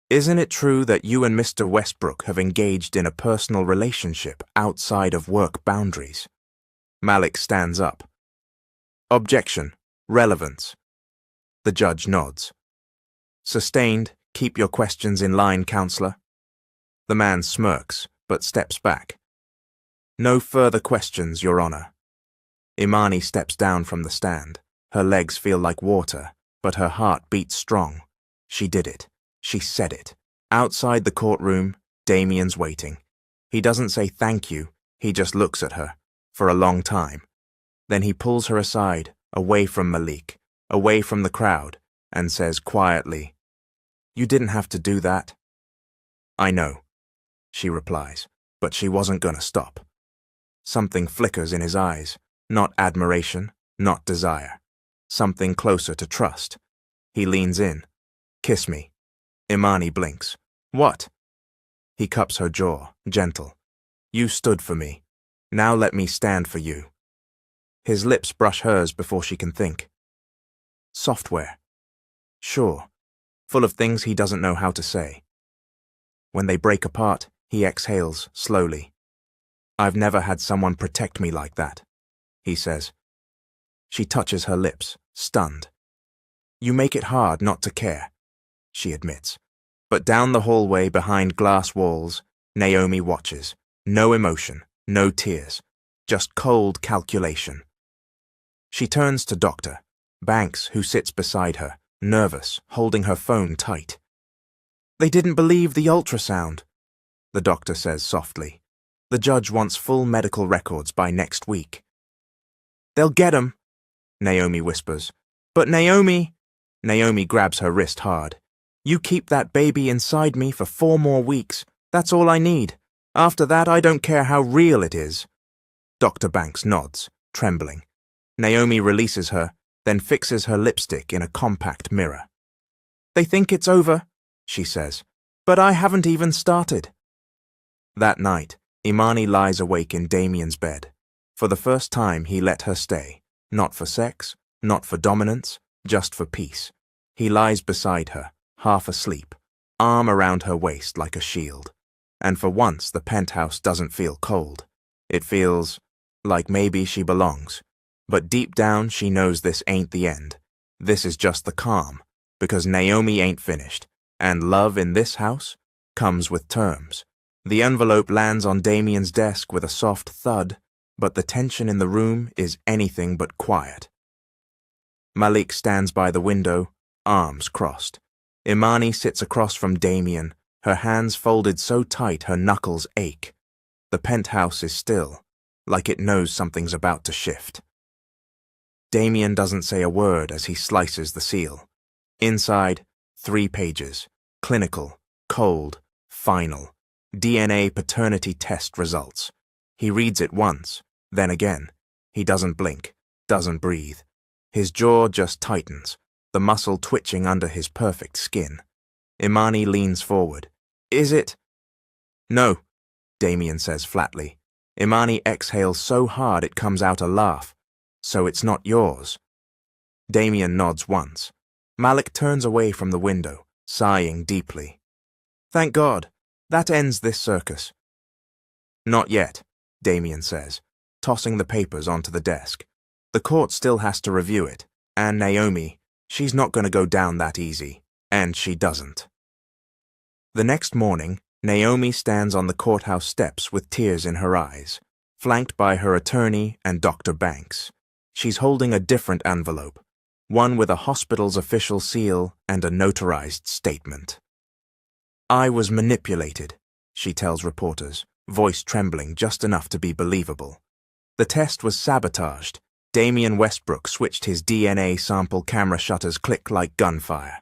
Isn't it true that you and Mr. Westbrook have engaged in a personal relationship outside of work boundaries? Malik stands up. Objection. Relevance. The judge nods. Sustained. Keep your questions in line, counselor. The man smirks, but steps back. No further questions, Your Honor. Imani steps down from the stand. Her legs feel like water, but her heart beats strong. She did it. She said it. Outside the courtroom, Damien's waiting. He doesn't say thank you, he just looks at her, for a long time. Then he pulls her aside, away from Malik, away from the crowd, and says quietly, You didn't have to do that. I know, she replies, but she wasn't gonna stop. Something flickers in his eyes, not admiration, not desire. Something closer to trust. He leans in. Kiss me. Imani blinks. What? He cups her jaw, gentle. You stood for me. Now let me stand for you. His lips brush hers before she can think. Software. Sure. Full of things he doesn't know how to say. When they break apart, he exhales slowly. I've never had someone protect me like that, he says. She touches her lips, stunned. You make it hard not to care, she admits. But down the hallway behind glass walls, Naomi watches. No emotion, no tears, just cold calculation. She turns to Dr. Banks, who sits beside her, nervous, holding her phone tight. They didn't believe the ultrasound, the doctor says softly. The judge wants full medical records by next week. They'll get 'em, Naomi whispers. But Naomi grabs her wrist hard. You keep that baby inside me for 4 more weeks. That's all I need. After that, I don't care how real it is. Dr. Banks nods, trembling. Naomi releases her, then fixes her lipstick in a compact mirror. They think it's over, she says, but I haven't even started. That night, Imani lies awake in Damien's bed. For the first time, he let her stay. Not for sex, not for dominance, just for peace. He lies beside her, half asleep, arm around her waist like a shield. And for once, the penthouse doesn't feel cold. It feels like maybe she belongs. But deep down, she knows this ain't the end. This is just the calm, because Naomi ain't finished, and love in this house comes with terms. The envelope lands on Damien's desk with a soft thud, but the tension in the room is anything but quiet. Malik stands by the window, arms crossed. Imani sits across from Damien, her hands folded so tight her knuckles ache. The penthouse is still, like it knows something's about to shift. Damien doesn't say a word as he slices the seal. Inside, 3 pages. Clinical, cold, final. DNA paternity test results. He reads it once, then again. He doesn't blink, doesn't breathe. His jaw just tightens, the muscle twitching under his perfect skin. Imani leans forward. Is it? No, Damien says flatly. Imani exhales so hard it comes out a laugh. So it's not yours. Damien nods once. Malik turns away from the window, sighing deeply. Thank God. That ends this circus. Not yet, Damien says, tossing the papers onto the desk. The court still has to review it, and Naomi, she's not going to go down that easy, and she doesn't. The next morning, Naomi stands on the courthouse steps with tears in her eyes, flanked by her attorney and Dr. Banks. She's holding a different envelope, one with a hospital's official seal and a notarized statement. "I was manipulated," she tells reporters, voice trembling just enough to be believable. "The test was sabotaged. Damian Westbrook switched his DNA sample. Camera shutters click like gunfire."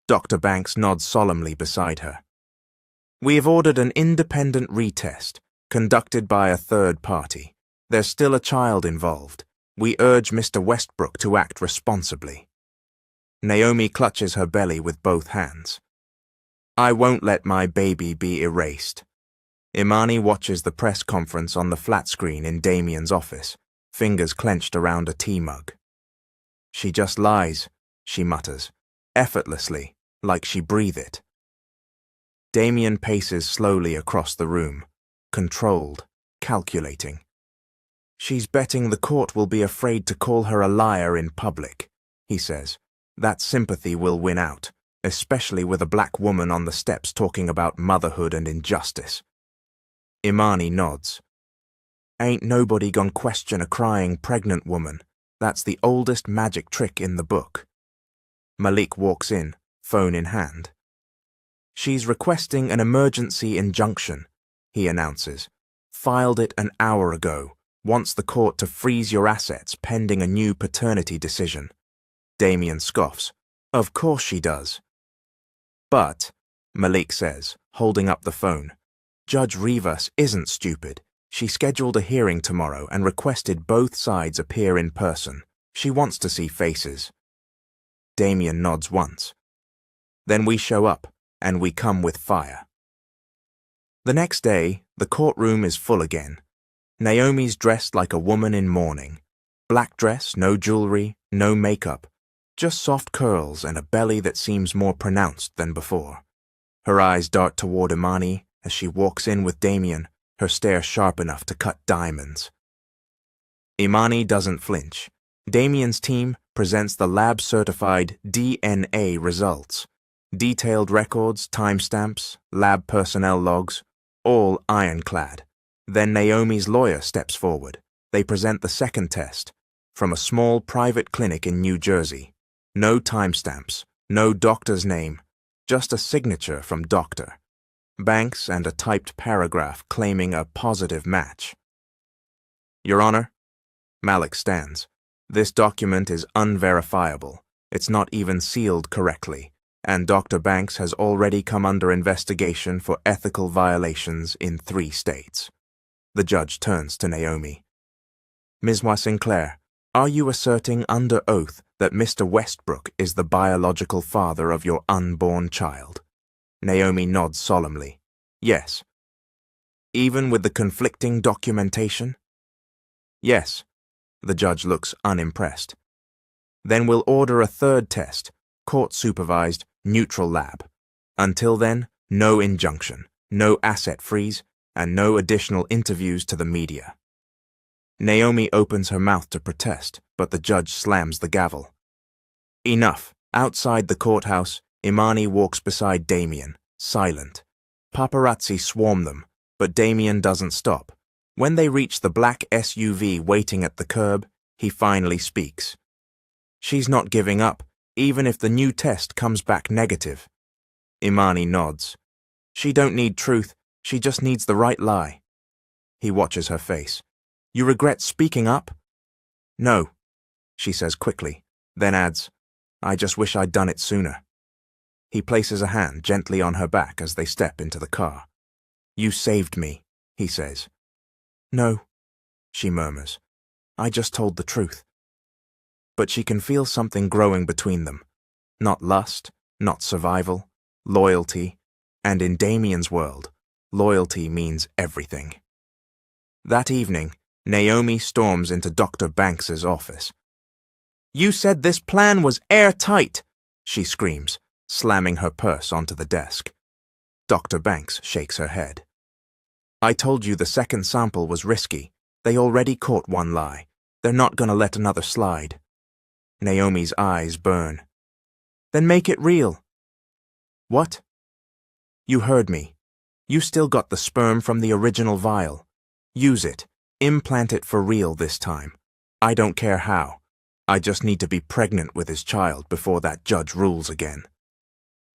Dr. Banks nods solemnly beside her. "We have ordered an independent retest, conducted by a third party. There's still a child involved. We urge Mr. Westbrook to act responsibly." Naomi clutches her belly with both hands. "I won't let my baby be erased." Imani watches the press conference on the flat screen in Damian's office, fingers clenched around a tea mug. "She just lies," she mutters, effortlessly, like she breathed it. Damian paces slowly across the room, controlled, calculating. "She's betting the court will be afraid to call her a liar in public," he says. "That sympathy will win out, especially with a black woman on the steps talking about motherhood and injustice." Imani nods. "Ain't nobody gonna question a crying pregnant woman. That's the oldest magic trick in the book." Malik walks in, phone in hand. "She's requesting an emergency injunction," he announces. "Filed it an hour ago. Wants the court to freeze your assets pending a new paternity decision." Damian scoffs. "Of course she does." "But," Malik says, holding up the phone, "Judge Rivas isn't stupid. She scheduled a hearing tomorrow and requested both sides appear in person. She wants to see faces." Damian nods once. "Then we show up, and we come with fire." The next day, the courtroom is full again. Naomi's dressed like a woman in mourning. Black dress, no jewelry, no makeup, just soft curls and a belly that seems more pronounced than before. Her eyes dart toward Imani as she walks in with Damian, her stare sharp enough to cut diamonds. Imani doesn't flinch. Damian's team presents the lab-certified DNA results. Detailed records, timestamps, lab personnel logs, all ironclad. Then Naomi's lawyer steps forward. They present the second test, from a small private clinic in New Jersey. No timestamps, no doctor's name, just a signature from doctor. Banks and a typed paragraph claiming a positive match. "Your Honor," Malik stands. "This document is unverifiable. It's not even sealed correctly, and Dr. Banks has already come under investigation for ethical violations in 3 states. The judge turns to Naomi. "Ms. Sinclair, are you asserting under oath that Mr. Westbrook is the biological father of your unborn child?" Naomi nods solemnly. "Yes." "Even with the conflicting documentation?" "Yes." The judge looks unimpressed. "Then we'll order a third test, court-supervised, neutral lab. Until then, no injunction, no asset freeze, and no additional interviews to the media." Naomi opens her mouth to protest, but the judge slams the gavel. "Enough." Outside the courthouse, Imani walks beside Damian, silent. Paparazzi swarm them, but Damian doesn't stop. When they reach the black SUV waiting at the curb, he finally speaks. "She's not giving up, even if the new test comes back negative." Imani nods. "She don't need truth, she just needs the right lie." He watches her face. "You regret speaking up?" "No," she says quickly, then adds, "I just wish I'd done it sooner." He places a hand gently on her back as they step into the car. "You saved me," he says. "No," she murmurs. "I just told the truth." But she can feel something growing between them. Not lust, not survival, loyalty, and in Damian's world, loyalty means everything. That evening, Naomi storms into Dr. Banks's office. "You said this plan was airtight," she screams, slamming her purse onto the desk. Dr. Banks shakes her head. "I told you the second sample was risky. They already caught one lie. They're not gonna let another slide." Naomi's eyes burn. "Then make it real." "What?" "You heard me. You still got the sperm from the original vial. Use it. Implant it for real this time. I don't care how. I just need to be pregnant with his child before that judge rules again.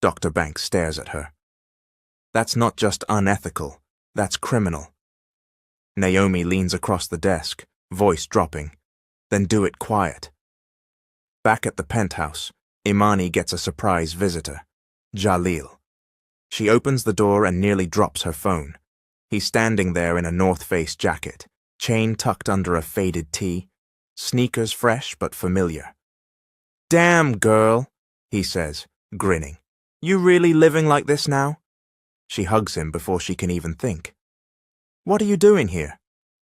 Dr. Banks stares at her. That's not just unethical, that's criminal. Naomi leans across the desk, voice dropping. Then do it quiet. Back at the penthouse, Imani gets a surprise visitor, Jalil. She opens the door and nearly drops her phone. He's standing there in a North Face jacket, chain tucked under a faded tee, sneakers fresh but familiar. "Damn, girl," he says, grinning. "You really living like this now?" She hugs him before she can even think. "What are you doing here?"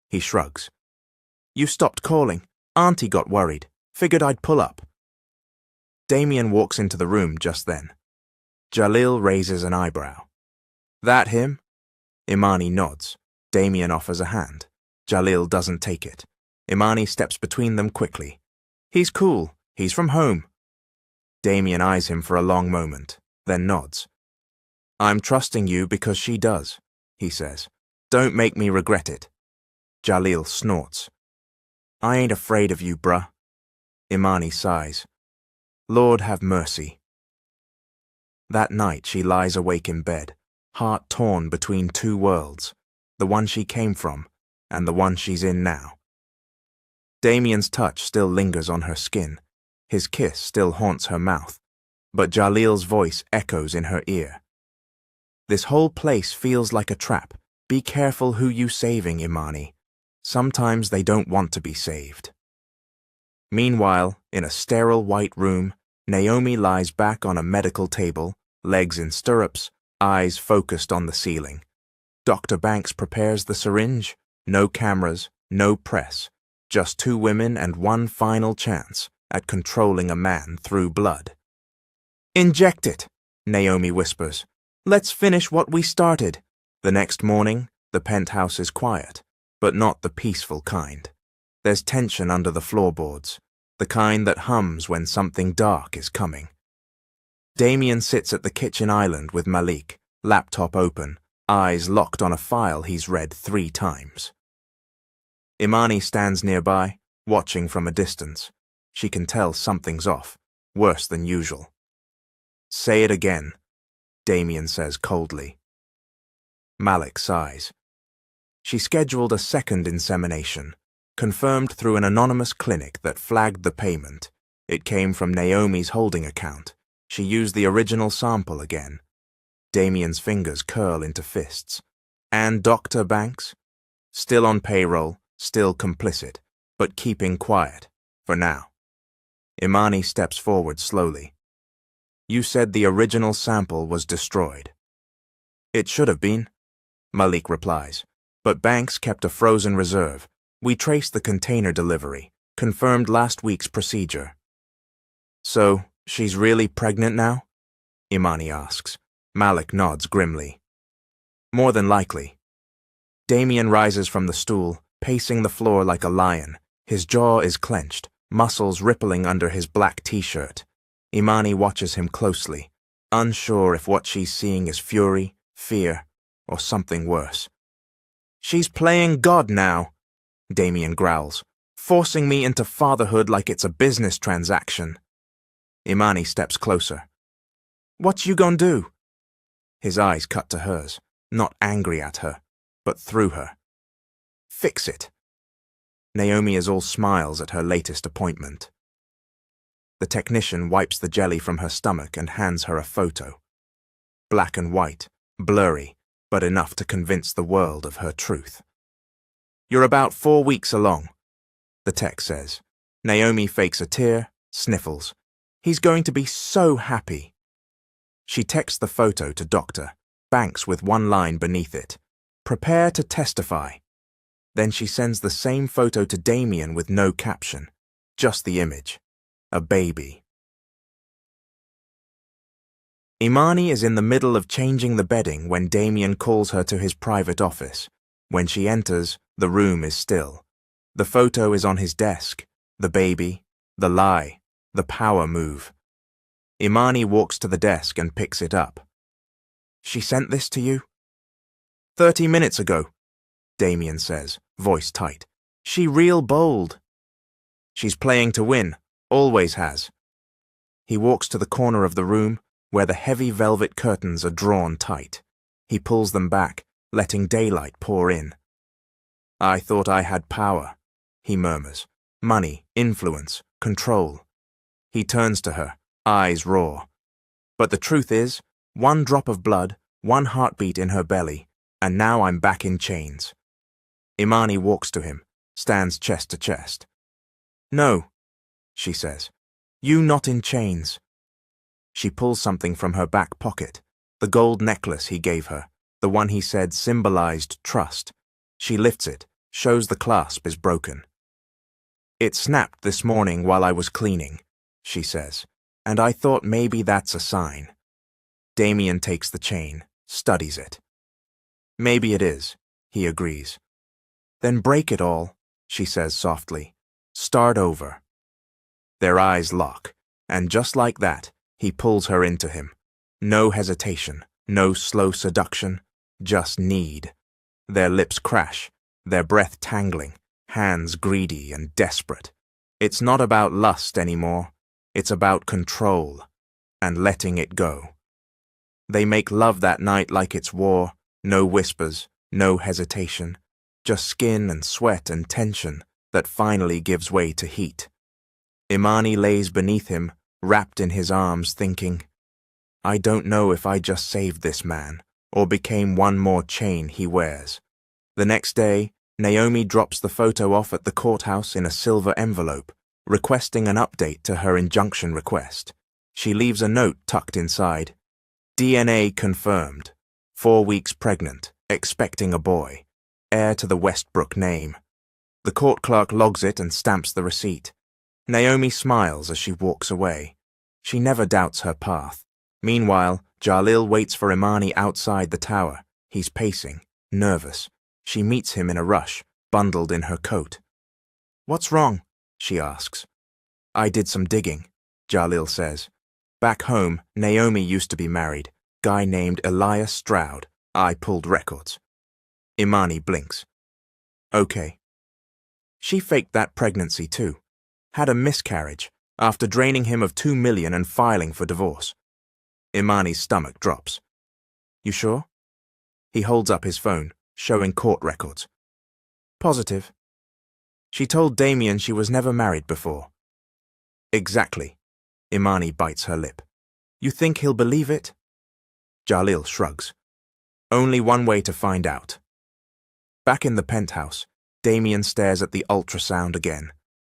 He shrugs. "You stopped calling. Auntie got worried. Figured I'd pull up." Damien walks into the room just then. Jalil raises an eyebrow. "That him?" Imani nods. Damien offers a hand. Jalil doesn't take it. Imani steps between them quickly. "He's cool. He's from home." Damien eyes him for a long moment, then nods. "I'm trusting you because she does," he says. "Don't make me regret it." Jalil snorts. "I ain't afraid of you, bruh." Imani sighs. "Lord have mercy." That night she lies awake in bed, heart torn between two worlds, the one she came from and the one she's in now. Damien's touch still lingers on her skin, his kiss still haunts her mouth, but Jalil's voice echoes in her ear. "This whole place feels like a trap. Be careful who you saving, Imani. Sometimes they don't want to be saved." Meanwhile, in a sterile white room, Naomi lies back on a medical table, legs in stirrups, eyes focused on the ceiling. Dr. Banks prepares the syringe. No cameras, no press, just two women and one final chance at controlling a man through blood. "Inject it," Naomi whispers. "Let's finish what we started." The next morning, the penthouse is quiet, but not the peaceful kind. There's tension under the floorboards, the kind that hums when something dark is coming. Damien sits at the kitchen island with Malik, laptop open, eyes locked on a file he's read 3 times. Imani stands nearby, watching from a distance. She can tell something's off, worse than usual. "Say it again," Damien says coldly. Malik sighs. She scheduled a second insemination, confirmed through an anonymous clinic that flagged the payment. It came from Naomi's holding account. She used the original sample again. Damien's fingers curl into fists. And Dr. Banks? Still on payroll, still complicit, but keeping quiet, for now. Imani steps forward slowly. "You said the original sample was destroyed." "It should have been," Malik replies, "but Banks kept a frozen reserve. We traced the container delivery, confirmed last week's procedure." "So, she's really pregnant now?" Imani asks. Malik nods grimly. "More than likely." Damien rises from the stool, pacing the floor like a lion. His jaw is clenched, muscles rippling under his black t-shirt. Imani watches him closely, unsure if what she's seeing is fury, fear, or something worse. "She's playing God now," Damien growls, "forcing me into fatherhood like it's a business transaction." Imani steps closer. "What you gonna do?" His eyes cut to hers, not angry at her, but through her. "Fix it." Naomi is all smiles at her latest appointment. The technician wipes the jelly from her stomach and hands her a photo. Black and white, blurry, but enough to convince the world of her truth. "You're about 4 weeks along," the tech says. Naomi fakes a tear, sniffles. "He's going to be so happy." She texts the photo to Dr. Banks with one line beneath it. "Prepare to testify." Then she sends the same photo to Damien with no caption, just the image. A baby. Imani is in the middle of changing the bedding when Damien calls her to his private office. When she enters, the room is still. The photo is on his desk. The baby, the lie, the power move. Imani walks to the desk and picks it up. "She sent this to you?" 30 minutes ago, Damien says, voice tight. "She real bold." She's playing to win, always has. He walks to the corner of the room where the heavy velvet curtains are drawn tight. He pulls them back, letting daylight pour in. I thought I had power, he murmurs. Money, influence, control. He turns to her, eyes raw. But the truth is, one drop of blood, one heartbeat in her belly, and now I'm back in chains. Imani walks to him, stands chest to chest. No, she says. You not in chains. She pulls something from her back pocket, the gold necklace he gave her, the one he said symbolized trust. She lifts it, shows the clasp is broken. It snapped this morning while I was cleaning, she says, and I thought maybe that's a sign. Damien takes the chain, studies it. Maybe it is, he agrees. Then break it all, she says softly. Start over. Their eyes lock, and just like that, he pulls her into him. No hesitation, no slow seduction, just need. Their lips crash, their breath tangling, hands greedy and desperate. It's not about lust anymore. It's about control and letting it go. They make love that night like it's war, no whispers, no hesitation, just skin and sweat and tension that finally gives way to heat. Imani lays beneath him, wrapped in his arms, thinking, I don't know if I just saved this man or became one more chain he wears. The next day, Naomi drops the photo off at the courthouse in a silver envelope, requesting an update to her injunction request. She leaves a note tucked inside. DNA confirmed. 4 weeks pregnant, expecting a boy, heir to the Westbrook name. The court clerk logs it and stamps the receipt. Naomi smiles as she walks away. She never doubts her path. Meanwhile, Jalil waits for Imani outside the tower. He's pacing, nervous. She meets him in a rush, bundled in her coat. What's wrong? She asks. I did some digging, Jalil says. Back home, Naomi used to be married. Guy named Elias Stroud. I pulled records. Imani blinks. Okay. She faked that pregnancy too. Had a miscarriage after draining him of $2 million and filing for divorce. Imani's stomach drops. You sure? He holds up his phone, showing court records. Positive. She told Damien she was never married before. Exactly. Imani bites her lip. You think he'll believe it? Jalil shrugs. Only one way to find out. Back in the penthouse, Damien stares at the ultrasound again.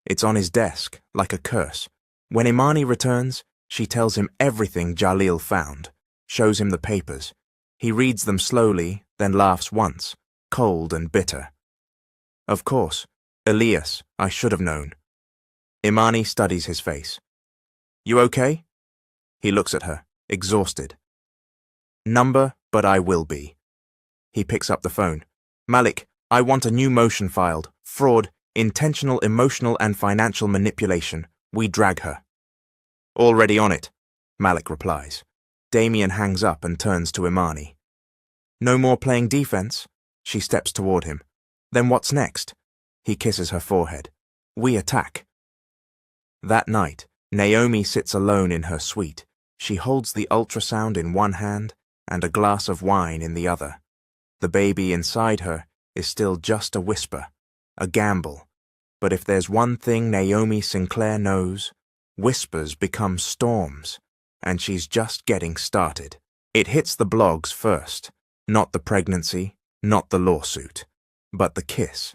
It's on his desk, like a curse. When Imani returns, she tells him everything Jalil found, shows him the papers. He reads them slowly, then laughs once, cold and bitter. Of course, Elias, I should have known. Imani studies his face. You okay? He looks at her, exhausted. Number, but I will be. He picks up the phone. Malik, I want a new motion filed. Fraud, intentional emotional and financial manipulation. We drag her. Already on it, Malik replies. Damien hangs up and turns to Imani. No more playing defense? She steps toward him. Then what's next? He kisses her forehead. We attack. That night, Naomi sits alone in her suite. She holds the ultrasound in one hand and a glass of wine in the other. The baby inside her is still just a whisper, a gamble. But if there's one thing Naomi Sinclair knows, whispers become storms, and she's just getting started. It hits the blogs first, not the pregnancy, not the lawsuit, but the kiss.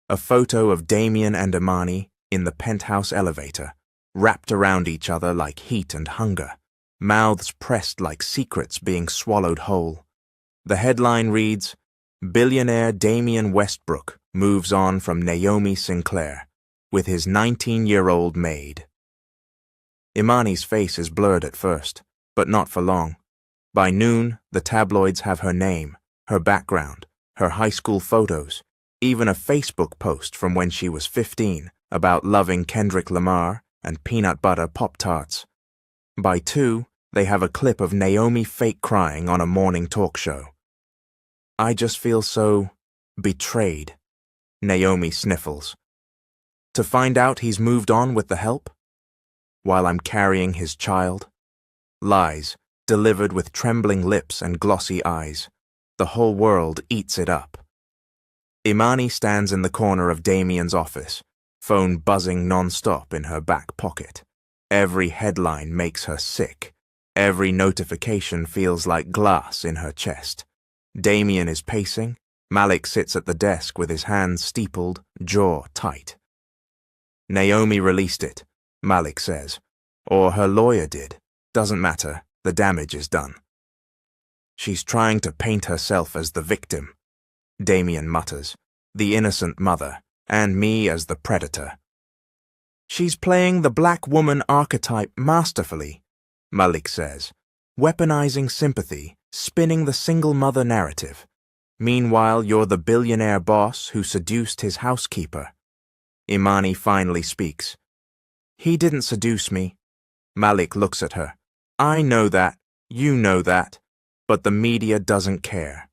A photo of Damien and Imani in the penthouse elevator, wrapped around each other like heat and hunger, mouths pressed like secrets being swallowed whole. The headline reads, Billionaire Damien Westbrook moves on from Naomi Sinclair with his 19-year-old maid. Imani's face is blurred at first, but not for long. By noon, the tabloids have her name, her background, her high school photos, even a Facebook post from when she was 15 about loving Kendrick Lamar and peanut butter Pop-Tarts. By 2, they have a clip of Naomi fake crying on a morning talk show. I just feel so betrayed, Naomi sniffles. To find out he's moved on with the help? While I'm carrying his child? Lies, delivered with trembling lips and glossy eyes. The whole world eats it up. Imani stands in the corner of Damien's office, phone buzzing non-stop in her back pocket. Every headline makes her sick. Every notification feels like glass in her chest. Damien is pacing. Malik sits at the desk with his hands steepled, jaw tight. Naomi released it, Malik says. Or her lawyer did. Doesn't matter. The damage is done. She's trying to paint herself as the victim, Damien mutters. The innocent mother, and me as the predator. She's playing the black woman archetype masterfully, Malik says, weaponizing sympathy, spinning the single mother narrative. Meanwhile, you're the billionaire boss who seduced his housekeeper. Imani finally speaks. He didn't seduce me. Malik looks at her. I know that, you know that, but the media doesn't care.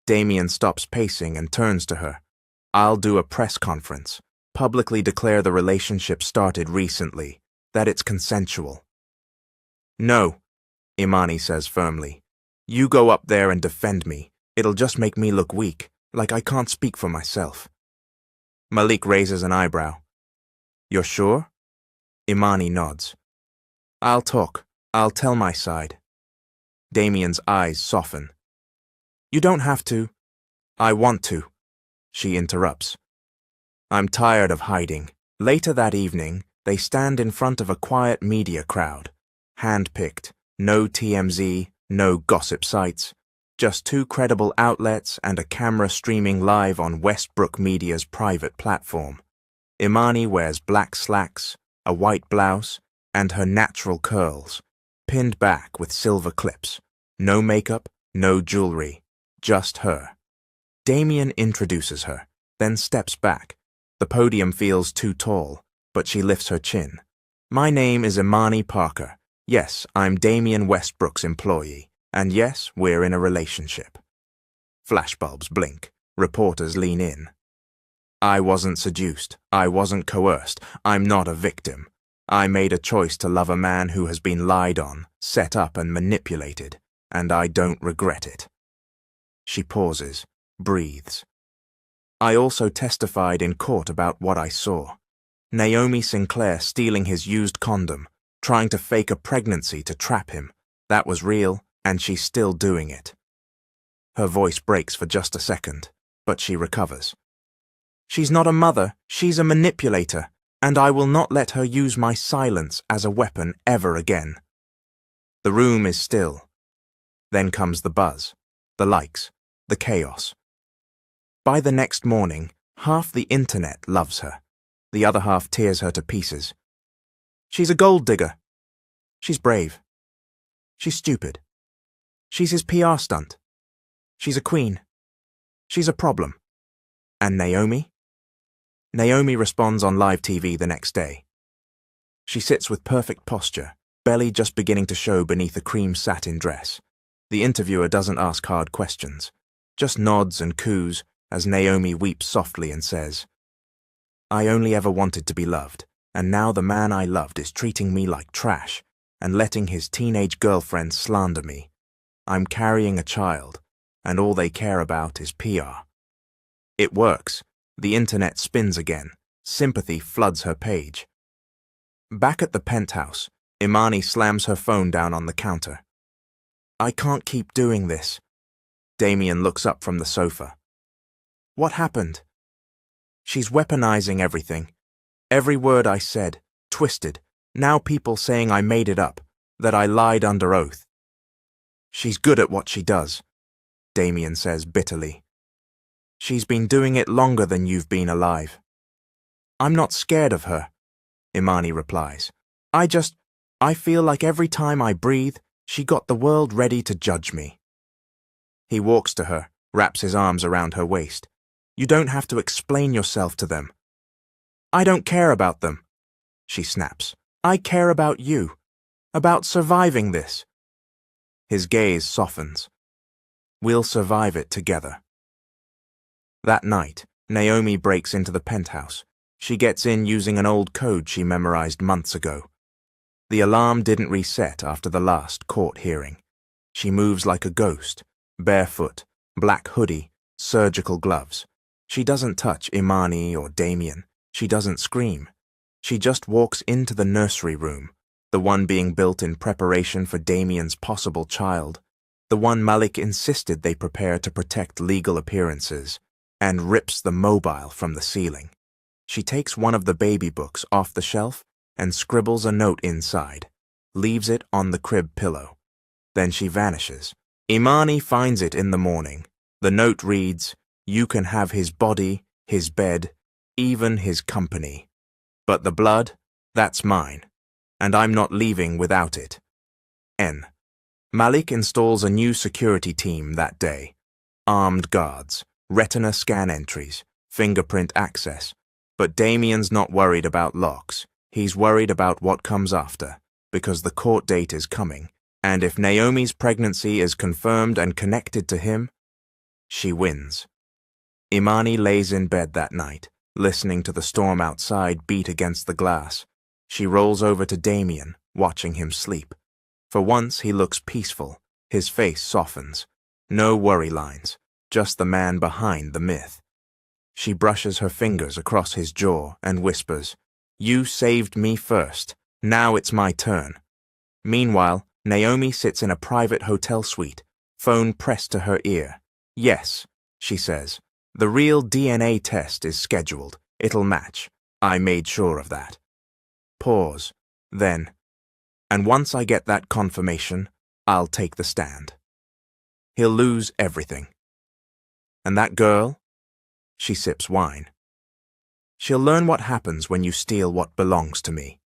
Damien stops pacing and turns to her. I'll do a press conference, publicly declare the relationship started recently, that it's consensual. No, Imani says firmly. You go up there and defend me. It'll just make me look weak, like I can't speak for myself. Malik raises an eyebrow. You're sure? Imani nods. I'll talk. I'll tell my side. Damien's eyes soften. You don't have to. I want to. She interrupts. I'm tired of hiding. Later that evening, they stand in front of a quiet media crowd. Hand-picked. No TMZ, no gossip sites. Just two credible outlets and a camera streaming live on Westbrook Media's private platform. Imani wears black slacks, a white blouse, and her natural curls, pinned back with silver clips. No makeup, no jewelry, just her. Damien introduces her, then steps back. The podium feels too tall, but she lifts her chin. My name is Imani Parker. Yes, I'm Damien Westbrook's employee. And yes, we're in a relationship. Flashbulbs blink. Reporters lean in. I wasn't seduced. I wasn't coerced. I'm not a victim. I made a choice to love a man who has been lied on, set up and manipulated, and I don't regret it. She pauses, breathes. I also testified in court about what I saw. Naomi Sinclair stealing his used condom, trying to fake a pregnancy to trap him. That was real. And she's still doing it. Her voice breaks for just a second, but she recovers. She's not a mother, she's a manipulator, and I will not let her use my silence as a weapon ever again. The room is still. Then comes the buzz, the likes, the chaos. By the next morning, half the internet loves her. The other half tears her to pieces. She's a gold digger. She's brave. She's stupid. She's his PR stunt. She's a queen. She's a problem. And Naomi? Naomi responds on live TV the next day. She sits with perfect posture, belly just beginning to show beneath a cream satin dress. The interviewer doesn't ask hard questions, just nods and coos as Naomi weeps softly and says, I only ever wanted to be loved, and now the man I loved is treating me like trash and letting his teenage girlfriend slander me. I'm carrying a child, and all they care about is PR. It works. The internet spins again. Sympathy floods her page. Back at the penthouse, Imani slams her phone down on the counter. I can't keep doing this. Damien looks up from the sofa. What happened? She's weaponizing everything. Every word I said, twisted. Now people saying I made it up, that I lied under oath. She's good at what she does, Damien says bitterly. She's been doing it longer than you've been alive. I'm not scared of her, Imani replies. I feel like every time I breathe, she got the world ready to judge me. He walks to her, wraps his arms around her waist. You don't have to explain yourself to them. I don't care about them, she snaps. I care about you, about surviving this. His gaze softens. We'll survive it together. That night, Naomi breaks into the penthouse. She gets in using an old code she memorized months ago. The alarm didn't reset after the last court hearing. She moves like a ghost, barefoot, black hoodie, surgical gloves. She doesn't touch Imani or Damien. She doesn't scream. She just walks into the nursery room, the one being built in preparation for Damien's possible child, the one Malik insisted they prepare to protect legal appearances, and rips the mobile from the ceiling. She takes one of the baby books off the shelf and scribbles a note inside, leaves it on the crib pillow. Then she vanishes. Imani finds it in the morning. The note reads, "You can have his body, his bed, even his company. But the blood, that's mine, and I'm not leaving without it." N. Malik installs a new security team that day. Armed guards, retina scan entries, fingerprint access. But Damien's not worried about locks. He's worried about what comes after, because the court date is coming, and if Naomi's pregnancy is confirmed and connected to him, she wins. Imani lays in bed that night, listening to the storm outside beat against the glass. She rolls over to Damien, watching him sleep. For once he looks peaceful, his face softens. No worry lines, just the man behind the myth. She brushes her fingers across his jaw and whispers, "You saved me first, now it's my turn." Meanwhile, Naomi sits in a private hotel suite, phone pressed to her ear. "Yes," she says, "the real DNA test is scheduled. It'll match. I made sure of that." Pause. Then, "And once I get that confirmation, I'll take the stand. He'll lose everything. And that girl?" She sips wine. "She'll learn what happens when you steal what belongs to me."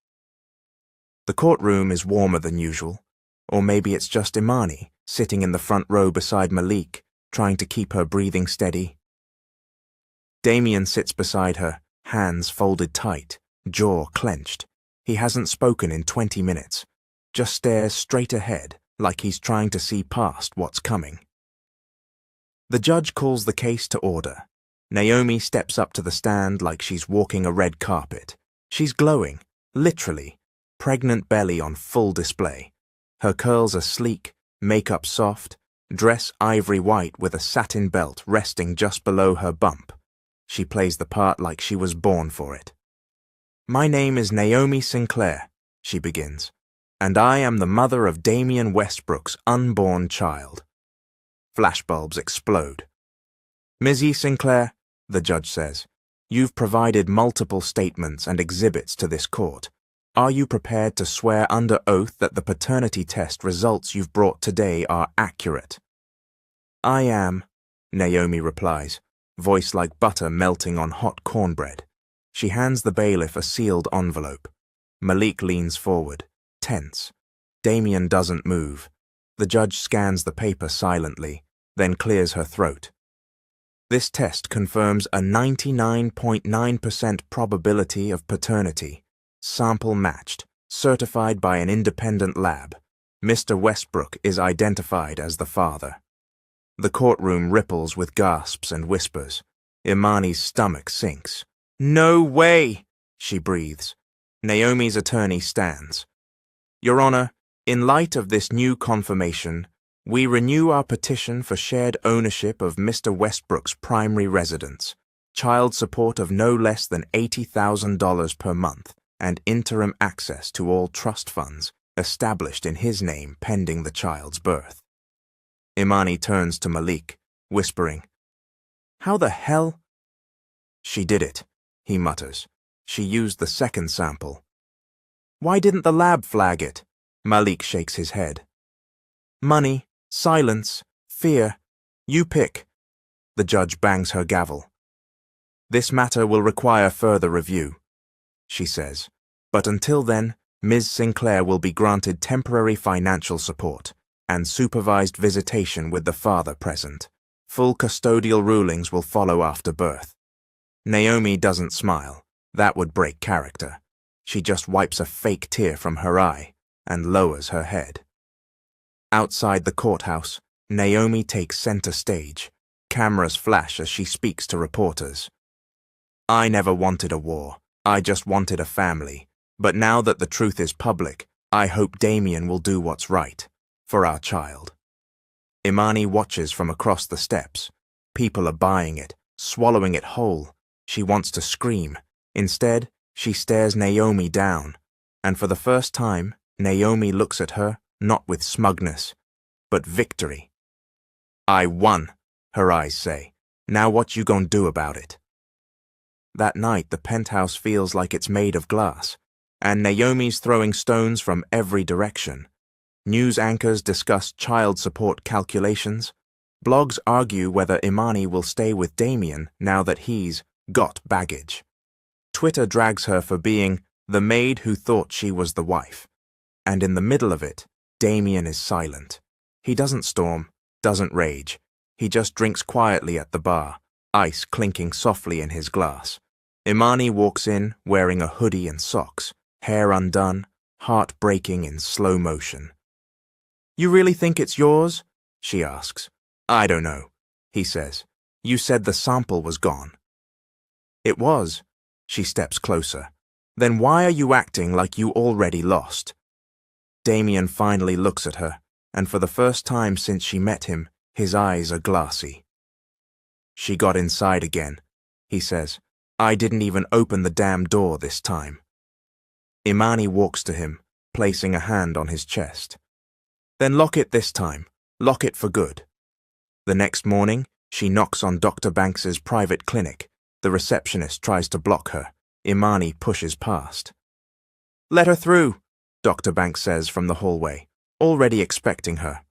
The courtroom is warmer than usual, or maybe it's just Imani, sitting in the front row beside Malik, trying to keep her breathing steady. Damien sits beside her, hands folded tight, jaw clenched. He hasn't spoken in 20 minutes, just stares straight ahead like he's trying to see past what's coming. The judge calls the case to order. Naomi steps up to the stand like she's walking a red carpet. She's glowing, literally, pregnant belly on full display. Her curls are sleek, makeup soft, dress ivory white with a satin belt resting just below her bump. She plays the part like she was born for it. "My name is Naomi Sinclair," she begins, "and I am the mother of Damien Westbrook's unborn child." Flashbulbs explode. "Ms. Sinclair," the judge says, "you've provided multiple statements and exhibits to this court. Are you prepared to swear under oath that the paternity test results you've brought today are accurate?" "I am," Naomi replies, voice like butter melting on hot cornbread. She hands the bailiff a sealed envelope. Malik leans forward, tense. Damien doesn't move. The judge scans the paper silently, then clears her throat. "This test confirms a 99.9% probability of paternity. Sample matched, certified by an independent lab. Mr. Westbrook is identified as the father." The courtroom ripples with gasps and whispers. Imani's stomach sinks. "No way!" she breathes. Naomi's attorney stands. "Your Honor, in light of this new confirmation, we renew our petition for shared ownership of Mr. Westbrook's primary residence, child support of no less than $80,000 per month, and interim access to all trust funds established in his name pending the child's birth." Imani turns to Malik, whispering, "How the hell?" "She did it," he mutters. "She used the second sample." "Why didn't the lab flag it?" Malik shakes his head. "Money, silence, fear. You pick." The judge bangs her gavel. "This matter will require further review," she says. "But until then, Ms. Sinclair will be granted temporary financial support and supervised visitation with the father present. Full custodial rulings will follow after birth." Naomi doesn't smile. That would break character. She just wipes a fake tear from her eye and lowers her head. Outside the courthouse, Naomi takes center stage. Cameras flash as she speaks to reporters. "I never wanted a war. I just wanted a family, but now that the truth is public, I hope Damien will do what's right for our child. Imani watches from across the steps. People are buying it, swallowing it whole. She wants to scream. Instead, she stares Naomi down, and for the first time, Naomi looks at her not with smugness, but victory. I won, her eyes say. Now what you gonna do about it? That night, the penthouse feels like it's made of glass, and Naomi's throwing stones from every direction. News anchors discuss child support calculations. Blogs argue whether Imani will stay with Damien now that he's got baggage. Twitter drags her for being the maid who thought she was the wife. And in the middle of it, Damien is silent. He doesn't storm, doesn't rage. He just drinks quietly at the bar, ice clinking softly in his glass. Imani walks in wearing a hoodie and socks, hair undone, heart breaking in slow motion. You really think it's yours? She asks. I don't know, he says. You said the sample was gone. It was. She steps closer. Then why are you acting like you already lost? Damien finally looks at her, and for the first time since she met him, his eyes are glassy. She got inside again, he says. I didn't even open the damn door this time. Imani walks to him, placing a hand on his chest. Then lock it this time. Lock it for good. The next morning, she knocks on Dr. Banks's private clinic. The receptionist tries to block her. Imani pushes past. Let her through, Dr. Banks says from the hallway, already expecting her.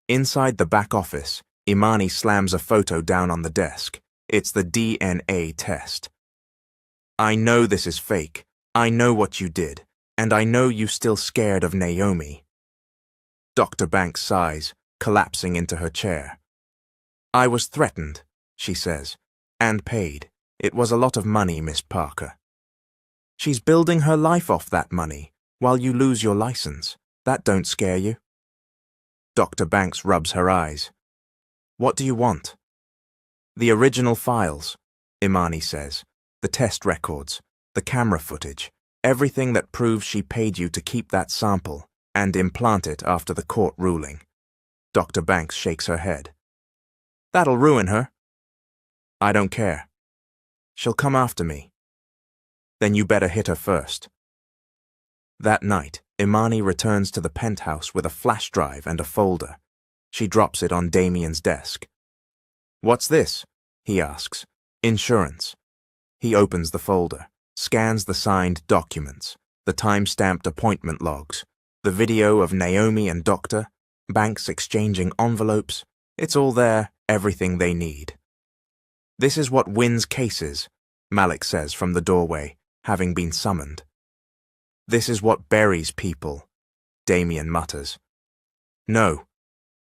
Inside the back office, Imani slams a photo down on the desk. It's the DNA test. I know this is fake. I know what you did, and I know you're still scared of Naomi. Dr. Banks sighs, collapsing into her chair. I was threatened, she says, and paid. It was a lot of money, Miss Parker. She's building her life off that money, while you lose your license. That don't scare you. Dr. Banks rubs her eyes. What do you want? The original files, Imani says. The test records, the camera footage, everything that proves she paid you to keep that sample and implant it after the court ruling. Dr. Banks shakes her head. That'll ruin her. I don't care. She'll come after me. Then you better hit her first. That night, Imani returns to the penthouse with a flash drive and a folder. She drops it on Damien's desk. What's this? He asks. Insurance. He opens the folder, scans the signed documents, the time-stamped appointment logs, the video of Naomi and Dr. Banks exchanging envelopes. It's all there, everything they need. This is what wins cases, Malik says from the doorway, having been summoned. This is what buries people, Damien mutters. No,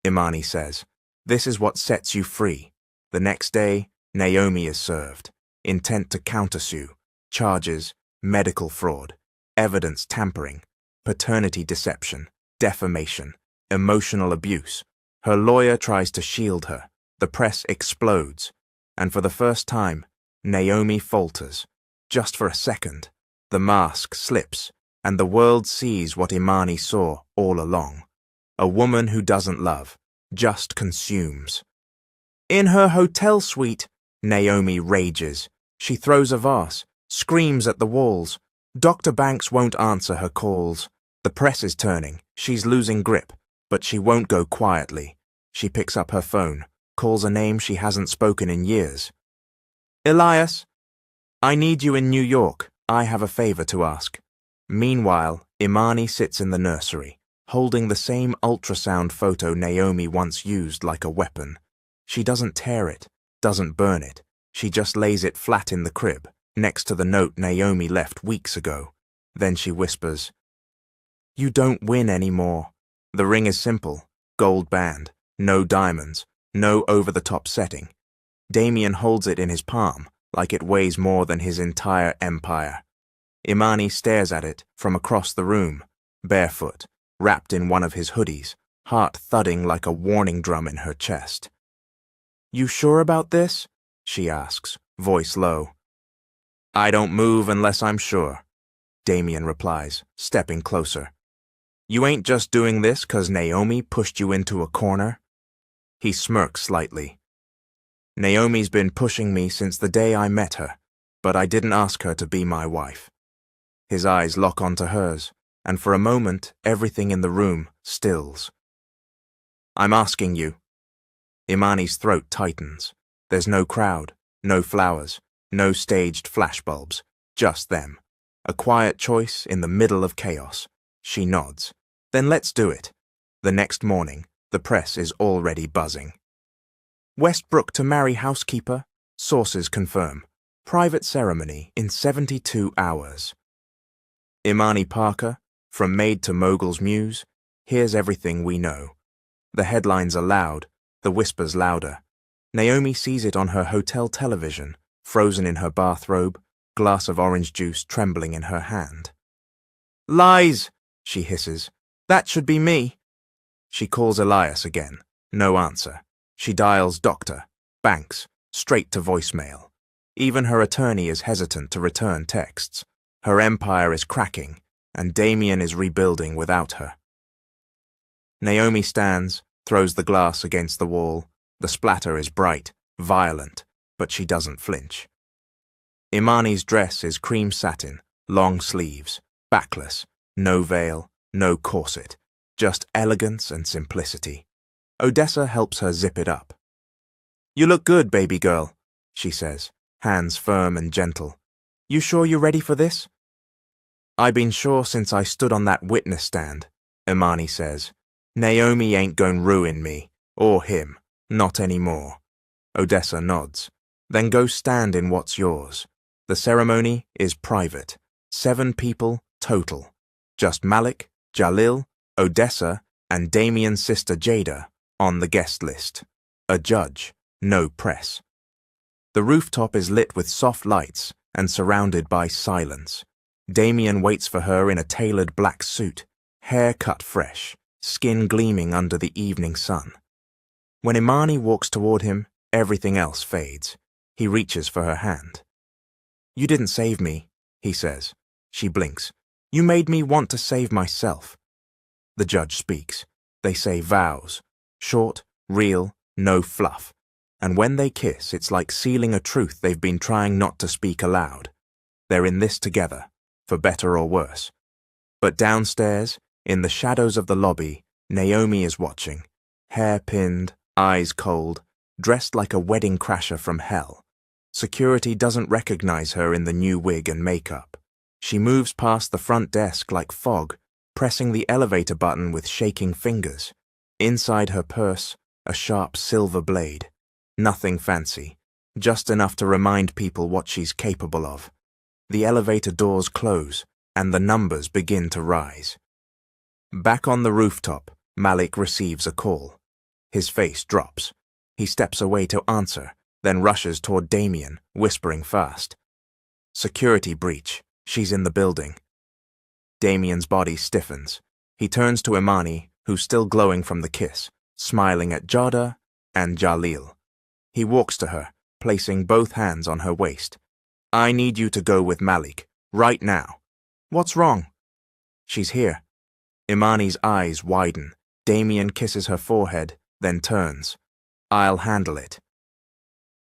Imani says. This is what sets you free. The next day, Naomi is served. Intent to countersue, charges, medical fraud, evidence tampering, paternity deception, defamation, emotional abuse. Her lawyer tries to shield her. The press explodes. And for the first time, Naomi falters. Just for a second, the mask slips, and the world sees what Imani saw all along. A woman who doesn't love, just consumes. In her hotel suite, Naomi rages. She throws a vase, screams at the walls. Dr. Banks won't answer her calls. The press is turning. She's losing grip, but she won't go quietly. She picks up her phone, calls a name she hasn't spoken in years. Elias, I need you in New York. I have a favor to ask. Meanwhile, Imani sits in the nursery, holding the same ultrasound photo Naomi once used like a weapon. She doesn't tear it, doesn't burn it. She just lays it flat in the crib, next to the note Naomi left weeks ago. Then she whispers, You don't win anymore. The ring is simple, gold band, no diamonds, no over-the-top setting. Damien holds it in his palm, like it weighs more than his entire empire. Imani stares at it from across the room, barefoot, wrapped in one of his hoodies, heart thudding like a warning drum in her chest. You sure about this? She asks, voice low. I don't move unless I'm sure, Damien replies, stepping closer. You ain't just doing this 'cause Naomi pushed you into a corner? He smirks slightly. Naomi's been pushing me since the day I met her, but I didn't ask her to be my wife. His eyes lock onto hers, and for a moment, everything in the room stills. I'm asking you. Imani's throat tightens. There's no crowd, no flowers, no staged flashbulbs, just them. A quiet choice in the middle of chaos. She nods. Then let's do it. The next morning, the press is already buzzing. Westbrook to marry housekeeper, sources confirm. Private ceremony in 72 hours. Imani Parker, from Maid to Mogul's Muse, here's everything we know. The headlines are loud, the whispers louder. Naomi sees it on her hotel television, frozen in her bathrobe, glass of orange juice trembling in her hand. Lies, she hisses. That should be me. She calls Elias again. No answer. She dials Doctor, Banks, straight to voicemail. Even her attorney is hesitant to return texts. Her empire is cracking, and Damien is rebuilding without her. Naomi stands, throws the glass against the wall. The splatter is bright, violent, but she doesn't flinch. Imani's dress is cream satin, long sleeves, backless, no veil, no corset, just elegance and simplicity. Odessa helps her zip it up. You look good, baby girl, she says, hands firm and gentle. You sure you're ready for this? I've been sure since I stood on that witness stand, Imani says. Naomi ain't gon' ruin me, or him, not anymore. Odessa nods. Then go stand in what's yours. The ceremony is private. 7 people total. Just Malik, Jalil, Odessa, and Damien's sister Jada on the guest list. A judge, no press. The rooftop is lit with soft lights and surrounded by silence. Damien waits for her in a tailored black suit, hair cut fresh, skin gleaming under the evening sun. When Imani walks toward him, everything else fades. He reaches for her hand. You didn't save me, he says. She blinks. You made me want to save myself. The judge speaks. They say vows. Short, real, no fluff. And when they kiss, it's like sealing a truth they've been trying not to speak aloud. They're in this together, for better or worse. But downstairs, in the shadows of the lobby, Naomi is watching, hair pinned, eyes cold, dressed like a wedding crasher from hell. Security doesn't recognize her in the new wig and makeup. She moves past the front desk like fog, pressing the elevator button with shaking fingers. Inside her purse, a sharp silver blade. Nothing fancy, just enough to remind people what she's capable of. The elevator doors close, and the numbers begin to rise. Back on the rooftop, Malik receives a call. His face drops. He steps away to answer, then rushes toward Damien, whispering fast. Security breach. She's in the building. Damien's body stiffens. He turns to Imani, who's still glowing from the kiss, smiling at Jada and Jalil. He walks to her, placing both hands on her waist. I need you to go with Malik, right now. What's wrong? She's here. Imani's eyes widen. Damien kisses her forehead, then turns. I'll handle it.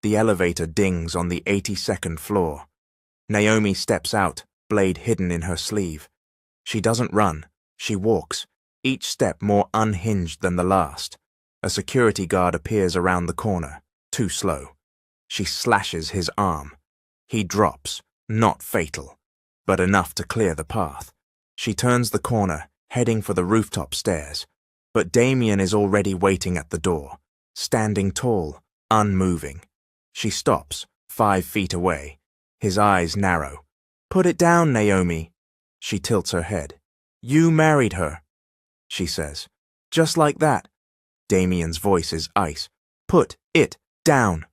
The elevator dings on the 82nd floor. Naomi steps out, blade hidden in her sleeve. She doesn't run. She walks, each step more unhinged than the last. A security guard appears around the corner, too slow. She slashes his arm. He drops, not fatal, but enough to clear the path. She turns the corner, heading for the rooftop stairs. But Damien is already waiting at the door, standing tall, unmoving. She stops, 5 feet away. His eyes narrow. Put it down, Naomi. She tilts her head. You married her, she says. Just like that. Damien's voice is ice. Put it down.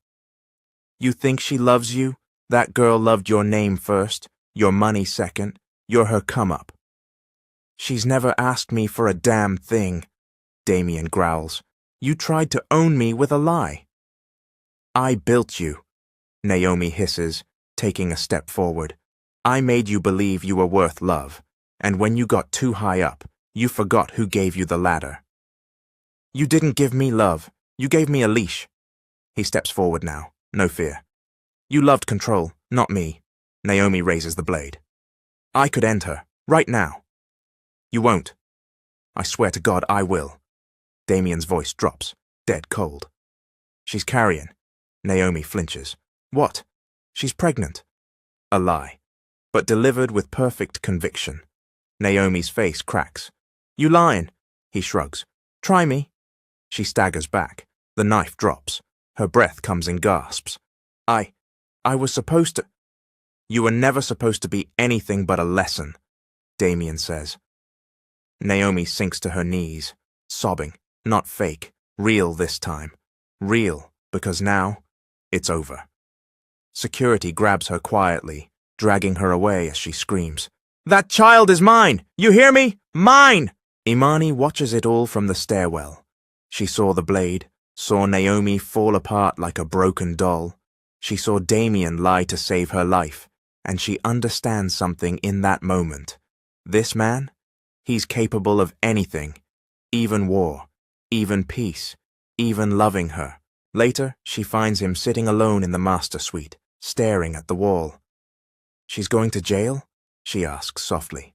You think she loves you? That girl loved your name first, your money second. You're her come-up. She's never asked me for a damn thing, Damien growls. You tried to own me with a lie. I built you, Naomi hisses, taking a step forward. I made you believe you were worth love, and when you got too high up, you forgot who gave you the ladder. You didn't give me love. You gave me a leash. He steps forward now, no fear. You loved control, not me. Naomi raises the blade. I could end her, right now. You won't. I swear to God I will. Damien's voice drops, dead cold. She's carrying. Naomi flinches. What? She's pregnant. A lie, but delivered with perfect conviction. Naomi's face cracks. You lying? He shrugs. Try me. She staggers back. The knife drops. Her breath comes in gasps. I was supposed to... You were never supposed to be anything but a lesson, Damien says. Naomi sinks to her knees, sobbing, not fake, real this time. Real, because now, it's over. Security grabs her quietly, dragging her away as she screams. That child is mine! You hear me? Mine! Imani watches it all from the stairwell. She saw the blade, saw Naomi fall apart like a broken doll. She saw Damien lie to save her life, and she understands something in that moment. This man? He's capable of anything, even war, even peace, even loving her. Later, she finds him sitting alone in the master suite, staring at the wall. She's going to jail? She asks softly.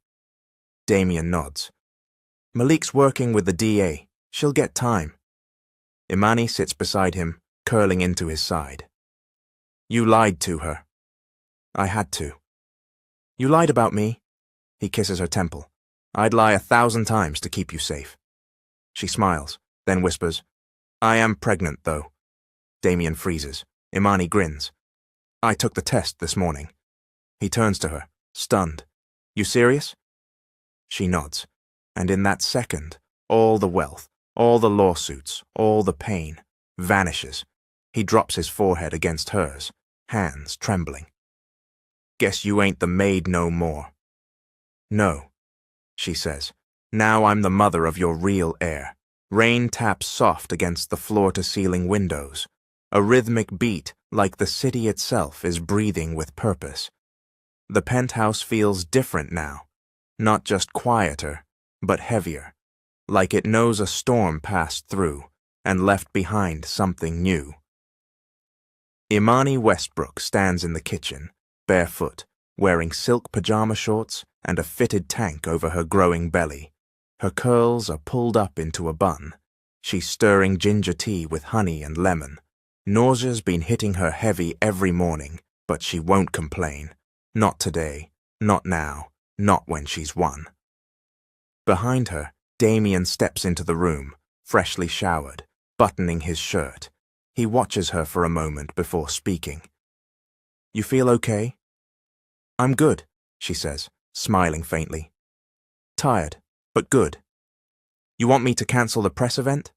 Damien nods. Malik's working with the DA. She'll get time. Imani sits beside him, curling into his side. You lied to her. I had to. You lied about me. He kisses her temple. I'd lie 1,000 times to keep you safe. She smiles, then whispers, I am pregnant, though. Damien freezes. Imani grins. I took the test this morning. He turns to her, stunned. You serious? She nods, and in that second, all the wealth, all the lawsuits, all the pain, vanishes. He drops his forehead against hers, hands trembling. Guess you ain't the maid no more. No, she says. Now I'm the mother of your real heir. Rain taps soft against the floor-to-ceiling windows. A rhythmic beat, like the city itself, is breathing with purpose. The penthouse feels different now. Not just quieter, but heavier. Like it knows a storm passed through and left behind something new. Imani Westbrook stands in the kitchen, barefoot, wearing silk pajama shorts and a fitted tank over her growing belly. Her curls are pulled up into a bun. She's stirring ginger tea with honey and lemon. Nausea's been hitting her heavy every morning, but she won't complain. Not today, not now, not when she's won. Behind her, Damien steps into the room, freshly showered, buttoning his shirt. He watches her for a moment before speaking. You feel okay? I'm good, she says, smiling faintly. Tired, but good. You want me to cancel the press event?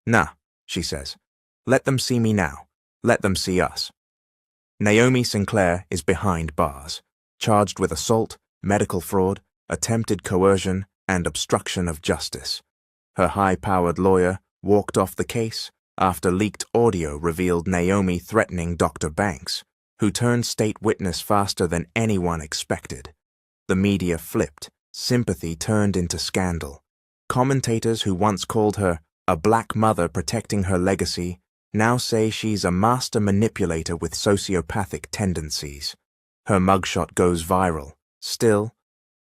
Nah, she says. Let them see me now. Let them see us. Naomi Sinclair is behind bars, charged with assault, medical fraud, attempted coercion, and obstruction of justice. Her high-powered lawyer walked off the case after leaked audio revealed Naomi threatening Dr. Banks, who turned state witness faster than anyone expected. The media flipped, sympathy turned into scandal. Commentators who once called her a black mother protecting her legacy now say she's a master manipulator with sociopathic tendencies. Her mugshot goes viral. Still,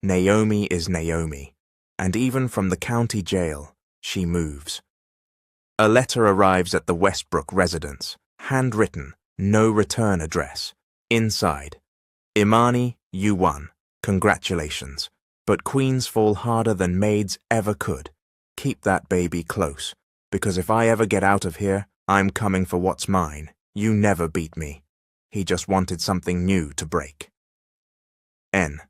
Naomi is Naomi, and even from the county jail, she moves. A letter arrives at the Westbrook residence, handwritten, no return address. Inside, Imani, you won. Congratulations. But queens fall harder than maids ever could. Keep that baby close, because if I ever get out of here, I'm coming for what's mine. You never beat me. He just wanted something new to break. N.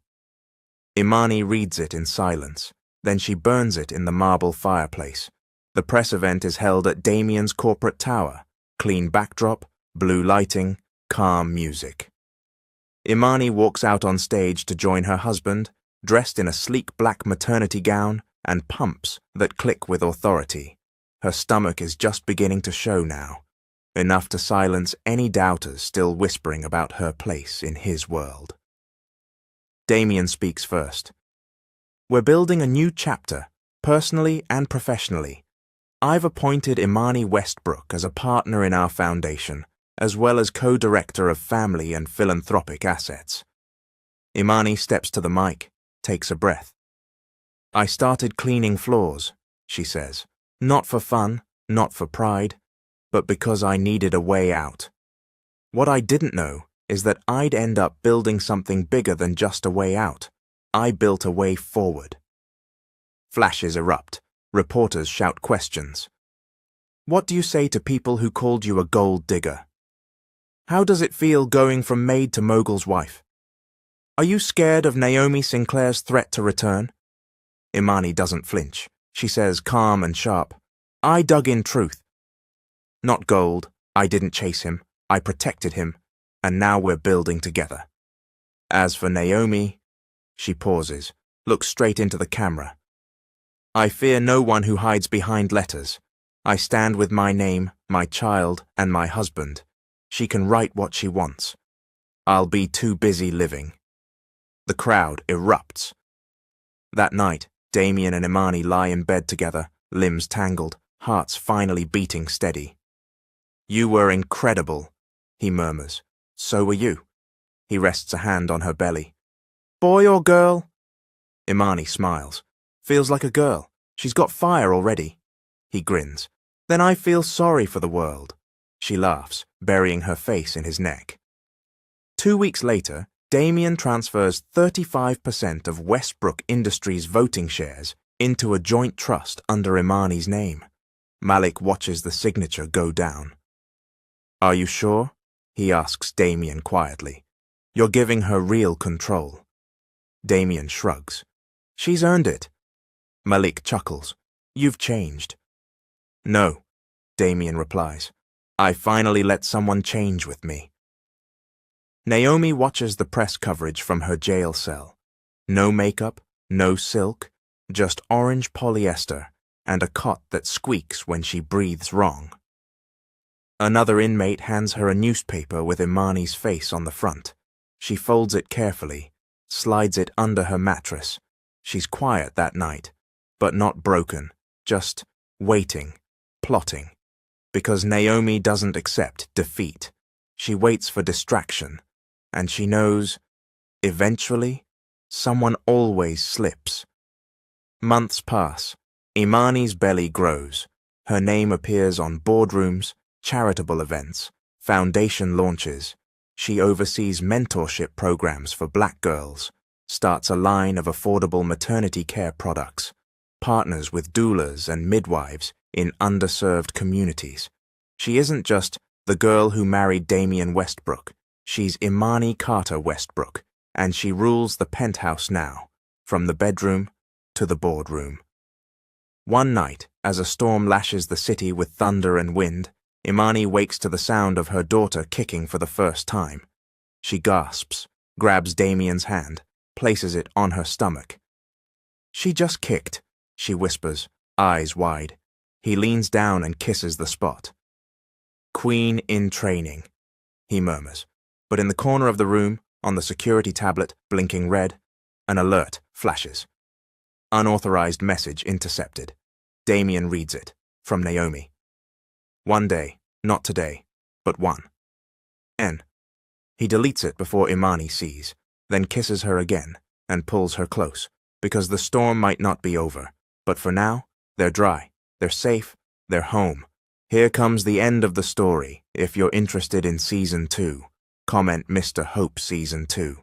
Imani reads it in silence. Then she burns it in the marble fireplace. The press event is held at Damien's corporate tower. Clean backdrop, blue lighting, calm music. Imani walks out on stage to join her husband, dressed in a sleek black maternity gown and pumps that click with authority. Her stomach is just beginning to show now. enough to silence any doubters still whispering about her place in his world. Damien speaks first. We're building a new chapter, personally and professionally. I've appointed Imani Westbrook as a partner in our foundation, as well as co-director of family and philanthropic assets. Imani steps to the mic, takes a breath. I started cleaning floors, she says, not for fun, not for pride, but because I needed a way out. What I didn't know is that I'd end up building something bigger than just a way out. I built a way forward. Flashes erupt. Reporters shout questions. What do you say to people who called you a gold digger? How does it feel going from maid to mogul's wife? Are you scared of Naomi Sinclair's threat to return? Imani doesn't flinch. She says, calm and sharp, I dug in truth. Not gold. I didn't chase him. I protected him. And now we're building together. As for Naomi, she pauses, looks straight into the camera. I fear no one who hides behind letters. I stand with my name, my child, and my husband. She can write what she wants. I'll be too busy living. The crowd erupts. That night, Damien and Imani lie in bed together, limbs tangled, hearts finally beating steady. You were incredible, he murmurs. So were you. He rests a hand on her belly. Boy or girl? Imani smiles. Feels like a girl. She's got fire already. He grins. Then I feel sorry for the world. She laughs, burying her face in his neck. 2 weeks later, Damien transfers 35% of Westbrook Industries' voting shares into a joint trust under Imani's name. Malik watches the signature go down. Are you sure? He asks Damien quietly. You're giving her real control. Damien shrugs. She's earned it. Malik chuckles. You've changed. No, Damien replies. I finally let someone change with me. Naomi watches the press coverage from her jail cell. No makeup, no silk, just orange polyester and a cot that squeaks when she breathes wrong. Another inmate hands her a newspaper with Imani's face on the front. She folds it carefully, slides it under her mattress. She's quiet that night, but not broken, just waiting, plotting. Because Naomi doesn't accept defeat. She waits for distraction, and she knows, eventually, someone always slips. Months pass. Imani's belly grows. Her name appears on boardrooms, charitable events, foundation launches. She oversees mentorship programs for black girls, starts a line of affordable maternity care products, partners with doulas and midwives in underserved communities. She isn't just the girl who married Damien Westbrook. She's Imani Carter Westbrook, and she rules the penthouse now, from the bedroom to the boardroom. One night, as a storm lashes the city with thunder and wind, Imani wakes to the sound of her daughter kicking for the first time. She gasps, grabs Damien's hand, places it on her stomach. She just kicked, she whispers, eyes wide. He leans down and kisses the spot. Queen in training, he murmurs. But in the corner of the room, on the security tablet, blinking red, an alert flashes. Unauthorized message intercepted. Damien reads it, from Naomi. One day, not today, but one. N. He deletes it before Imani sees, then kisses her again and pulls her close, because the storm might not be over. But for now, they're dry, they're safe, they're home. Here comes the end of the story. If you're interested in Season 2, comment Mr. Hope Season 2.